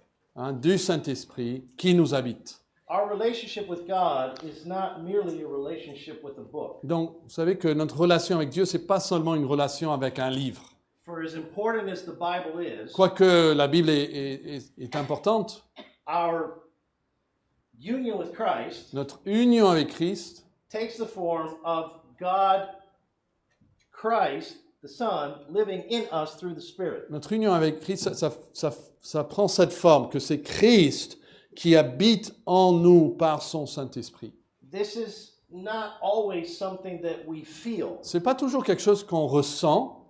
du Saint-Esprit qui nous habite. Our relationship with God is not merely a relationship with a book. Donc, vous savez que notre relation avec Dieu, c'est pas seulement une relation avec un livre. For as important as the Bible is, Quoique la Bible est importante, our union with Christ notre union avec Christ takes the form of God, Christ, the Son, living in us through the Spirit. Notre union avec Christ, ça prend cette forme, que c'est Christ qui habite en nous par son Saint-Esprit. This is not always something that we feel, C'est pas toujours quelque chose qu'on ressent,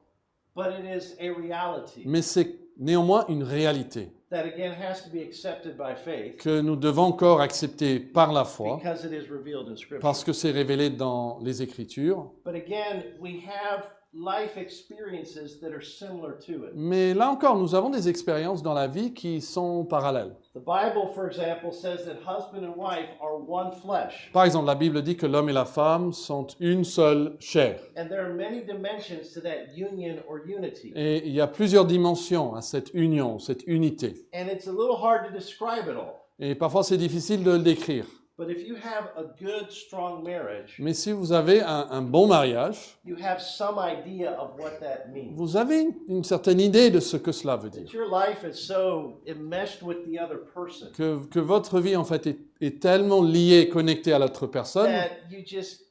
but it is a reality. mais c'est néanmoins une réalité that again has to be accepted by faith que nous devons encore accepter par la foi because it is revealed in Scripture. parce que c'est révélé dans les Écritures. But again, we have life experiences that are similar to it. Mais là encore, nous avons des expériences dans la vie qui sont parallèles. The Bible, for example, says that husband and wife are one flesh. Par exemple, la Bible dit que l'homme et la femme sont une seule chair. And there are many dimensions to that union or unity. Et il y a plusieurs dimensions à cette union, cette unité. And it's a little hard to describe it all. Et parfois, c'est difficile de le décrire. But if you have a good, strong marriage, Mais si vous avez un bon mariage, you have some idea of what that means. vous avez une certaine idée de ce que cela veut dire. That your life is so enmeshed with the other person Que votre vie, en fait, est tellement liée, connectée à l'autre personne, that you just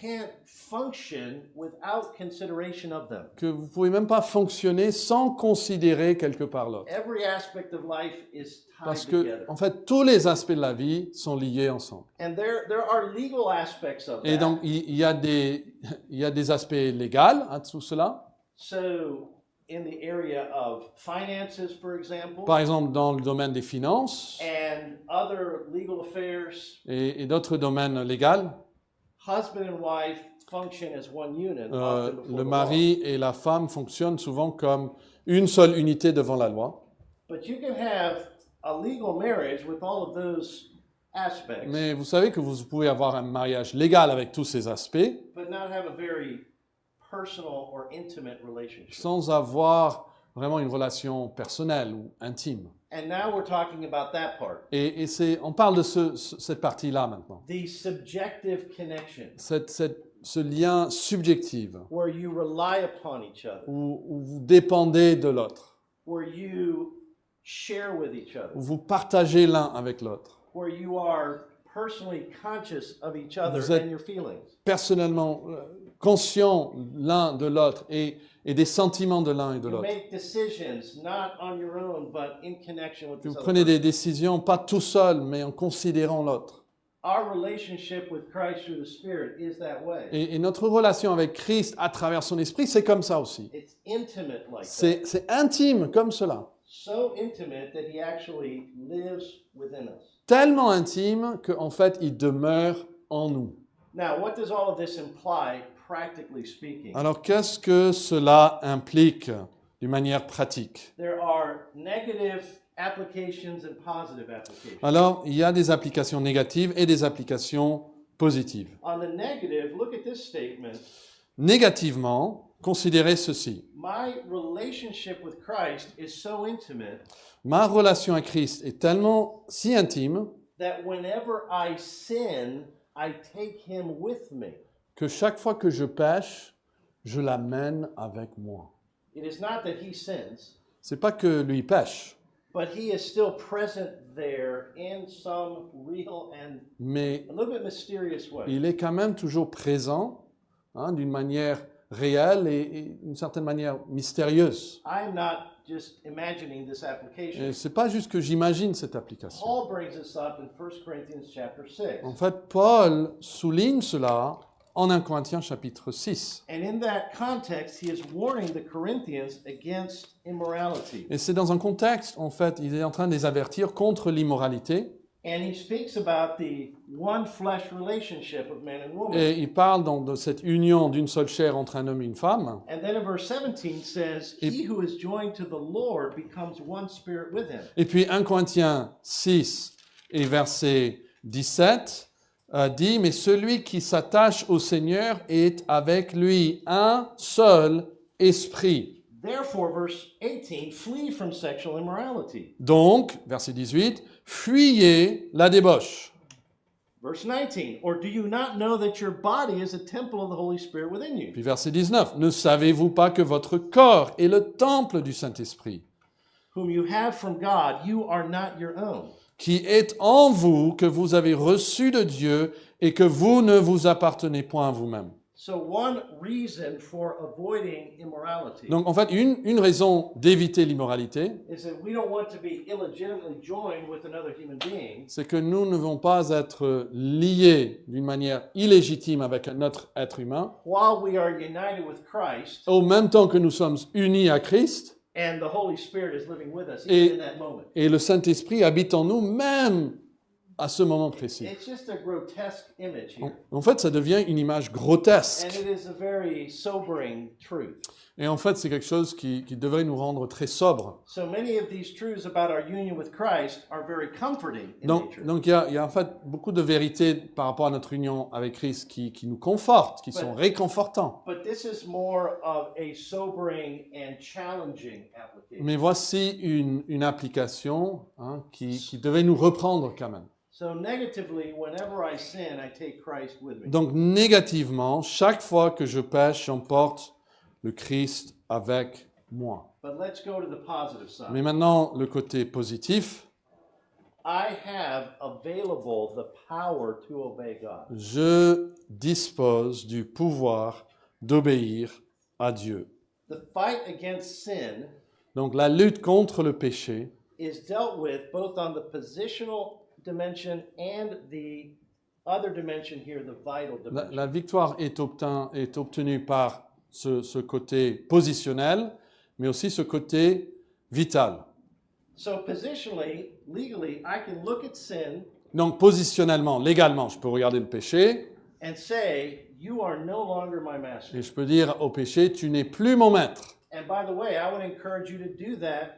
can't function without consideration of them. que vous ne pouvez même pas fonctionner sans considérer quelque part l'autre. Every aspect of life is Parce tied que, together. en fait, tous les aspects de la vie sont liés ensemble. And there are legal aspects of Et that. donc, il y a des aspects légaux à tout cela. So, in the area of finances, for example, Par exemple, dans le domaine des finances and other legal affairs, et d'autres domaines légaux, husband and wife function as one unit. often before le the mari et la femme fonctionnent souvent comme une seule unité devant la loi. law. But you can have a legal marriage with all of those aspects, Mais vous savez que vous pouvez avoir un mariage légal avec tous ces aspects but not have a very personal or intimate relationship. sans avoir vraiment une relation personnelle ou intime. And now we're talking about that part, Et on parle de cette partie-là maintenant. the subjective connection, Ce lien subjectif where you rely upon each other, où vous dépendez de l'autre, where you share with each other, où vous partagez l'un avec l'autre, where you are personally conscious of each other Vous êtes- and your feelings. personnellement conscients l'un de l'autre et des sentiments de l'un et de You l'autre. make decisions not on your own, but in connection with Vous this other prenez des person. décisions pas tout seul, mais en considérant l'autre. Our relationship with Christ through the Spirit is that way. Et notre relation avec Christ à travers son esprit, c'est comme ça aussi. It's intimate like that. C'est intime comme cela. So intimate that He actually lives within us. Tellement intime qu'en fait, il demeure en nous. Now, what does all of this imply, practically speaking? Alors, qu'est-ce que cela implique d'une manière pratique? There are negative applications and positive applications. Alors, il y a des applications négatives et des applications positives. On the negative, look at this statement. Négativement, considérez ceci. My relationship with Christ is so intimate Ma relation à Christ est tellement si intime that whenever I sin, I take Him with me. que chaque fois que je pêche, je l'amène avec moi. It is not that He sins, C'est pas que lui pêche, but He is still present there in some real and mais a little bit mysterious way. il est quand même toujours présent d'une manière réelle et d'une certaine manière mystérieuse. I'm not just imagining this application. Et c'est pas juste que j'imagine cette application. Paul brings this up in 1 Corinthians chapter 6. En fait, Paul souligne cela en 1 Corinthiens chapitre 6. And in that context, he is warning the Corinthians against immorality. Et c'est dans un contexte, en fait, il est en train de les avertir contre l'immoralité. And he speaks about the one flesh relationship of man and woman. Et il parle donc de cette union d'une seule chair entre un homme et une femme. And then in verse 17 says, He who is joined to the Lord becomes one spirit with him. Et puis 1 Corinthiens 6 et verset 17 dit, mais celui qui s'attache au Seigneur est avec lui un seul esprit. Therefore, verse 18, flee from sexual immorality. Donc, verset 18, fuyez la débauche. Verse 19, or do you not know that your body is a temple of the Holy Spirit within you, Puis verset 19, ne savez-vous pas que votre corps est le temple du Saint-Esprit, whom you have from God, you are not your own? qui est en vous, que vous avez reçu de Dieu et que vous ne vous appartenez point à vous-même. So one reason for avoiding immorality Donc en fait, une raison d'éviter l'immoralité, is that we don't want to be illegitimately joined with another human being, c'est que nous ne devons pas être liés d'une manière illégitime avec un autre être humain, while we are united with Christ, au même temps que nous sommes unis à Christ, And the Holy Spirit is living with us Et- even in that moment. Et le Saint-Esprit habite en nous même à ce moment précis. It's just a grotesque image here. En fait, ça devient une image And grotesque. it is a very sobering truth. Et en fait, c'est quelque chose qui devrait nous rendre très sobres. So many of these truths about our union with Christ are very comforting in nature. Donc il y a en fait beaucoup de vérités par rapport à notre union avec Christ qui nous confortent, qui sont réconfortants. But this is more of a sobering and challenging application. Mais voici une application qui devait nous reprendre quand même. So negatively, whenever I sin, I take Christ with me. Donc négativement, chaque fois que je pêche, j'emporte le Christ avec moi. But let's go to the positive side. Mais maintenant, le côté positif, I have available the power to obey God. je dispose du pouvoir d'obéir à Dieu. The fight against sin Donc la lutte contre le péché is dealt with both on the positional dimension and the other dimension here, the vital dimension. La victoire est obtenue par ce côté positionnel, mais aussi ce côté vital. So positionally, legally, I can look at sin Donc positionnellement, légalement, je peux regarder le péché and say, you are no longer my master. et je peux dire au péché, tu n'es plus mon maître. And by the way, I would encourage you to do that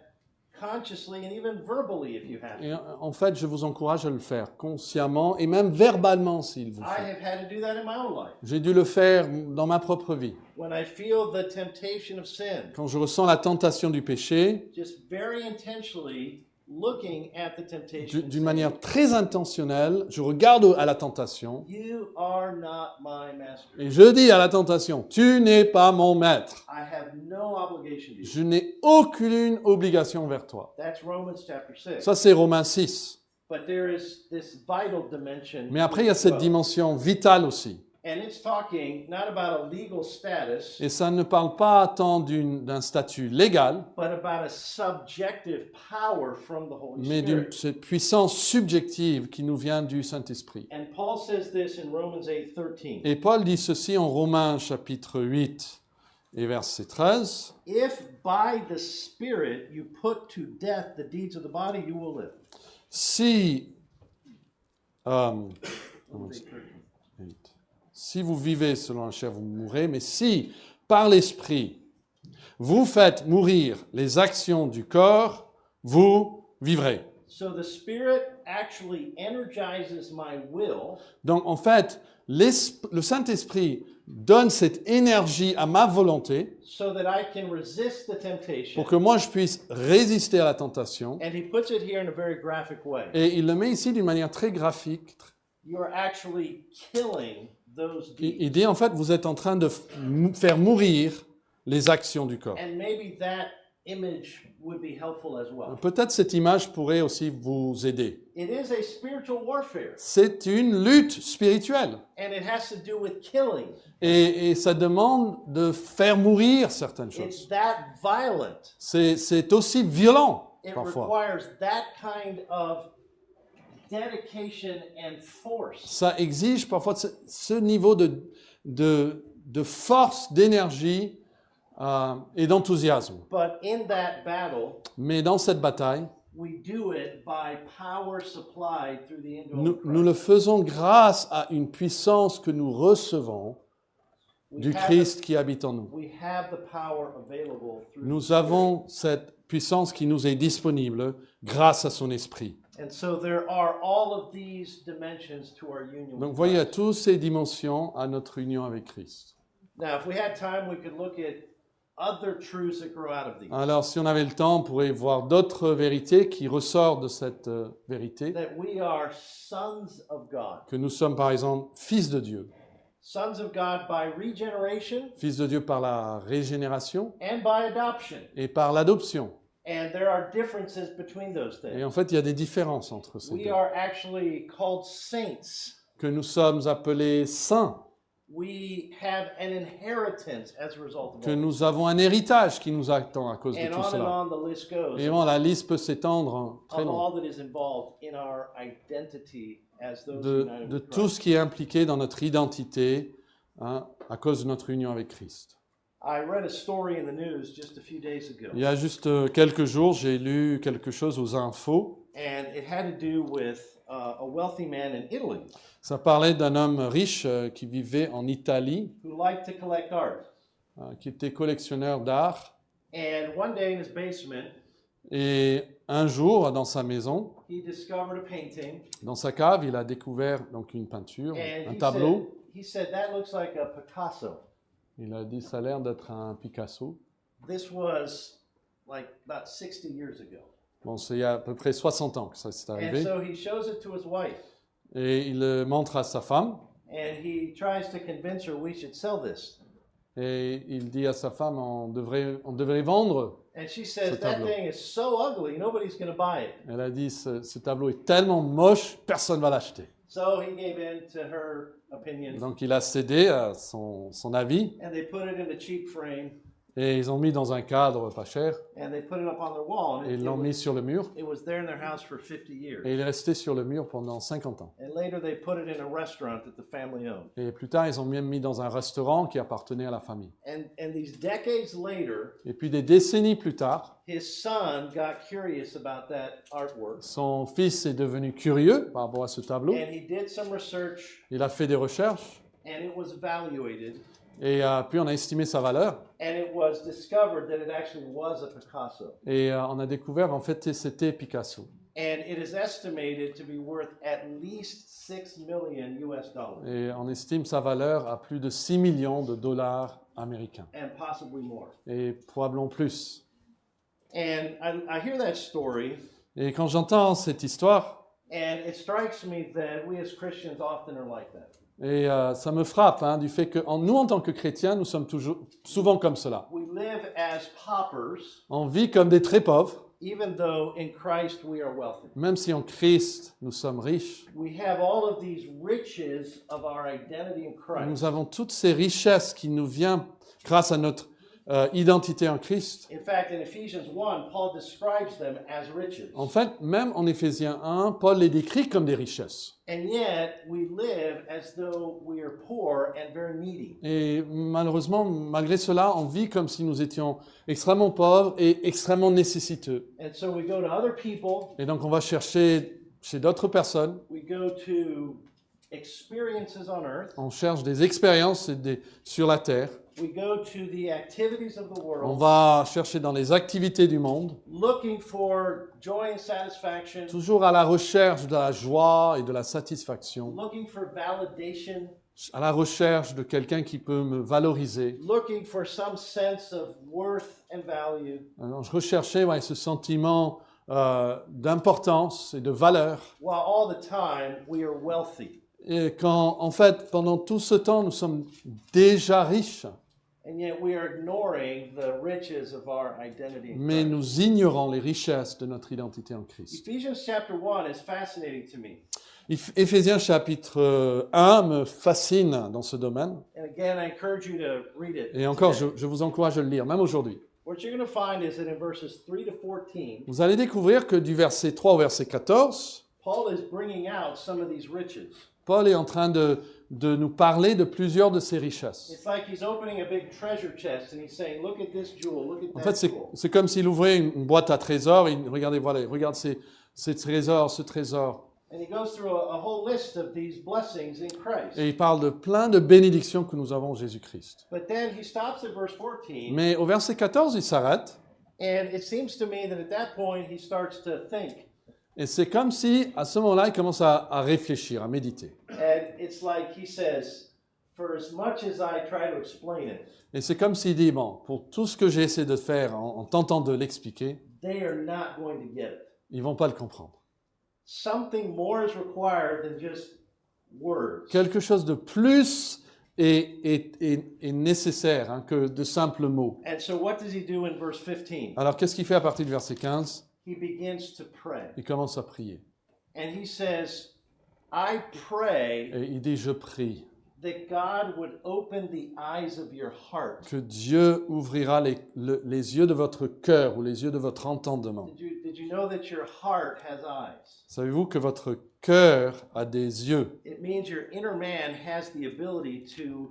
consciously and even verbally if you have to. Et en fait, je vous encourage à le faire consciemment et même verbalement s'il vous I faut. have had to do that in my own life. J'ai dû le faire dans ma propre vie. When I feel the temptation of sin, Quand je ressens la tentation du péché, just very intentionally looking at the temptation. and d'une saying, manière très intentionnelle, je regarde à la tentation you are not my master. et je dis à la tentation, tu n'es pas mon maître. I have no obligation to you. Je n'ai aucune obligation envers toi. That's Romans chapter 6. Ça, c'est Romains 6. But there is this vital dimension. Mais après, il y a cette dimension vitale aussi. And it's talking not about a legal status, Et ça ne parle pas tant d'un statut légal, but about a subjective power from the Holy mais Spirit. cette puissance subjective qui nous vient du Saint-Esprit. And Paul says this in Romans 8:13. Et Paul dit ceci en Romains chapitre 8 et verset 13. If by the Spirit you put to death the deeds of the body, you will live. Si vous vivez selon la chair, vous mourrez, mais si par l'Esprit vous faites mourir les actions du corps, vous vivrez. So the Spirit actually energizes my will Donc en fait, le Saint-Esprit donne cette énergie à ma volonté so that I can resist the temptation. pour que moi je puisse résister à la tentation. And he puts it here in a very graphic way. Et il le met ici d'une manière très graphique. You are actually killing those deeds. Il dit en fait, vous êtes en train de faire mourir les actions du corps. And maybe that image would be helpful as well. Peut-être cette image pourrait aussi vous aider. It is a spiritual warfare, C'est une lutte spirituelle. and it has to do with killing. Et ça demande de faire mourir certaines It's choses. that violent. C'est aussi violent It parfois. requires that kind of dedication and force. Ça exige parfois ce niveau de force, d'énergie et d'enthousiasme. But in that battle, Mais dans cette bataille, we do it by power supplied through the indwelling nous le Christ. faisons grâce à une puissance que nous recevons We du have Christ qui habite en nous. We have the power available through the Nous Spirit. avons cette puissance qui nous est disponible grâce à son esprit. And so there are all of these dimensions to our union Donc with voyez à Christ. toutes ces dimensions à notre union avec Christ. Now, if we had time, we could look at other truths that grow out of these. Alors si on avait le temps, on pourrait voir d'autres vérités qui ressortent de cette vérité, That we are sons of God. que nous sommes par exemple fils de Dieu. Sons of God by regeneration Fils de Dieu par la régénération and by adoption. et par l'adoption. And there are differences between those Et things. en fait, il y a des différences entre ces We deux. are actually called saints. Que nous sommes appelés saints, We have an inheritance as a result of que all. nous avons un héritage qui nous attend à cause de And tout on cela. the list goes. Et bon, la liste peut s'étendre très Of loin. all that is involved in our identity as those De united with tout Christ. ce qui est impliqué dans notre identité à cause de notre union avec Christ. I read a story in the news just a few days ago, Il y a juste quelques jours, j'ai lu quelque chose aux infos. and it had to do with a wealthy man in Italy Ça parlait d'un homme riche qui vivait en Italie, who liked to collect art. qui était collectionneur d'art. And one day in his basement, Et un jour, dans sa maison, he discovered a painting, dans sa cave, il a découvert donc une peinture, and un tableau. he said that looks like a Picasso. Il a dit ça a l'air d'être un Picasso. This was like about 60 years ago. Bon, c'est il y a à peu près 60 ans que ça s'est And arrivé. so he shows it to his wife, Et il le montre à sa femme. and he tries to convince her we should sell this. Et il dit à sa femme, on devrait vendre. And she says, Ce that tableau. thing is so ugly, nobody's going to buy it. Elle a dit, ce tableau est tellement moche, personne ne va l'acheter. So he gave in to her opinion, Donc il a cédé à son avis. and they put it in a cheap frame, Et ils ont mis dans un cadre pas cher. and they put it up on their wall. Et And ils l'ont mis sur le mur. it was there in their house for 50 years. Et il est resté sur le mur pendant 50 ans. And later they put it in a restaurant that the family owned. Et plus tard, ils ont même mis dans un restaurant qui appartenait à la famille. And these decades later, Et puis des décennies plus tard, his son got curious about that artwork, son fils est devenu curieux par rapport à ce tableau. and he did some research, Il a fait des recherches. and it was evaluated, Et puis on a estimé sa valeur. and it was discovered that it actually was a Picasso. Et on a découvert en fait c'était Picasso. And it is estimated to be worth at least $6 million US, Et on estime sa valeur à plus de 6 millions de dollars américains. and possibly more. Et probablement plus. And I hear that story, Et quand j'entends cette histoire, and it strikes me that we as Christians often are like that. et ça me frappe du fait que nous, en tant que chrétiens, nous sommes souvent comme cela. We live as paupers, On vit comme des très pauvres, even though in Christ we are wealthy. même si en Christ, nous sommes riches. We have all of these riches of our identity in Christ. Nous avons toutes ces richesses qui nous viennent grâce à notre identité en Christ. In fact, in Ephesians 1, Paul describes them as riches. En fait, même en Éphésiens 1, Paul les décrit comme des richesses. And yet, we live as though we are poor and very needy. Et malheureusement, malgré cela, on vit comme si nous étions extrêmement pauvres et extrêmement nécessiteux. And so we go to other people, Et donc on va chercher chez d'autres personnes, we go to experiences on earth, on cherche des expériences sur la terre, we go to the activities of the on world, va chercher dans les activités du monde, looking for joy and satisfaction, toujours à la recherche de la joie et de la satisfaction, looking for validation, à la recherche de quelqu'un qui peut me valoriser. looking for some sense of worth and value, Alors, je recherchais ce sentiment d'importance et de valeur. while all the time we are wealthy. Et quand, en fait, pendant tout ce temps, nous sommes déjà riches, And yet we are ignoring the riches of our identity in mais Christ. nous ignorons les richesses de notre identité en Christ. Ephesians chapter 1 is fascinating to me. Éphésiens chapitre 1 me fascine dans ce domaine. And again, I encourage you to read it. Et encore, today. je vous encourage à le lire, même aujourd'hui. What you're going to find is that in verses 3 to 14, Vous allez découvrir que du verset 3 au verset 14, Paul is bringing out some of these riches. Paul est en train de nous parler de plusieurs de ces richesses. It's like he's opening a big treasure chest and he's saying, look at this jewel, look at En that fait, jewel. c'est comme s'il ouvrait une boîte à trésors et regardez, voilà, regarde ces trésors, ce trésor. And he goes through a whole list of these blessings in Christ. Et il parle de plein de bénédictions que nous avons en Jésus-Christ. But then he stops at verse 14, Mais au verset 14, il s'arrête. and it seems to me that at that point he starts to think. Et c'est comme si, à ce moment-là, il commence à réfléchir, à méditer. And it's like he says, for as much as I try to explain it, Et c'est comme s'il dit, bon, pour tout ce que j'ai essayé de faire en tentant de l'expliquer, they are not going to get it. ils ne vont pas le comprendre. Something more is required than just words. Quelque chose de plus est nécessaire que de simples mots. And so what does he do in verse 15? Alors, qu'est-ce qu'il fait à partir du verset 15? He begins to pray. Il commence à prier. And he says, I pray Et il dit, je prie that God would open the eyes of your heart. que Dieu ouvrira les yeux de votre cœur ou les yeux de votre entendement. Did you know that your heart has eyes? Savez-vous que votre cœur a des yeux? It means your inner man has the ability to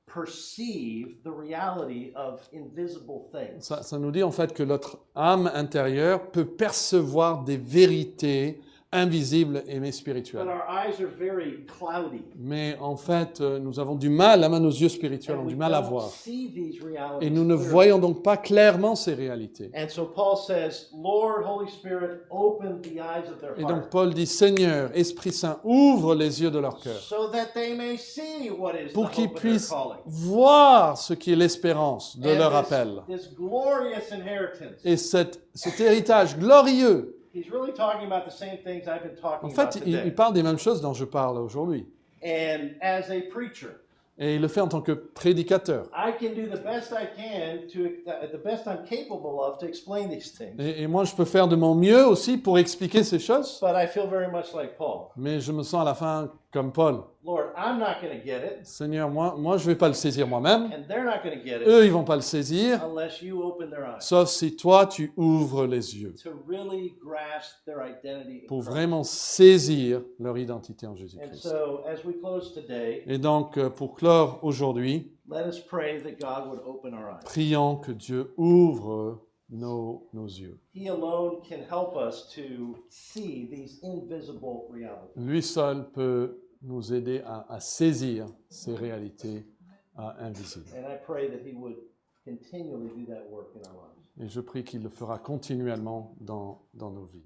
perceive the reality of invisible things. Ça nous dit en fait que notre âme intérieure peut percevoir des vérités invisibles et But spirituelles. our eyes are very cloudy. Mais en fait, nous avons du mal, nos yeux spirituels And ont we du mal à don't voir. see these realities Et nous ne clearly. voyons donc pas clairement ces réalités. And so Paul says, Lord, Holy Spirit, open the eyes of their Et donc heart Paul dit, Seigneur, Esprit Saint, ouvre les yeux de leur cœur so that they may see what is the pour qu'ils hope of their puissent calling. voir ce qui est l'espérance de And leur this- appel. This glorious inheritance. Et cet héritage glorieux, He's really talking about the same things I've been talking en about fait, today. il parle des mêmes choses dont je parle aujourd'hui. And as a preacher, Et il le fait en tant que prédicateur. I can do the best I can the best I'm capable of to explain these things. Et moi, je peux faire de mon mieux aussi pour expliquer ces choses. But I feel very much like Paul. Mais je me sens à la fin comme Paul. Lord, I'm not going to get it, Seigneur, moi je ne vais pas le saisir moi-même. and they're not going to get it Eux, ils vont pas le saisir. unless you open their eyes Sauf si toi, tu ouvres les yeux to really grasp their identity in pour Christ. vraiment saisir leur identité en And Jésus-Christ. so, as we close today, Et donc, pour clore aujourd'hui, let us pray that God would open our eyes. prions que Dieu ouvre nos yeux. He alone can help us to see these invisible realities. Lui seul peut nous aider à saisir ces réalités invisibles. And I pray that He would continually do that work in our lives. Et je prie qu'il le fera continuellement dans nos vies.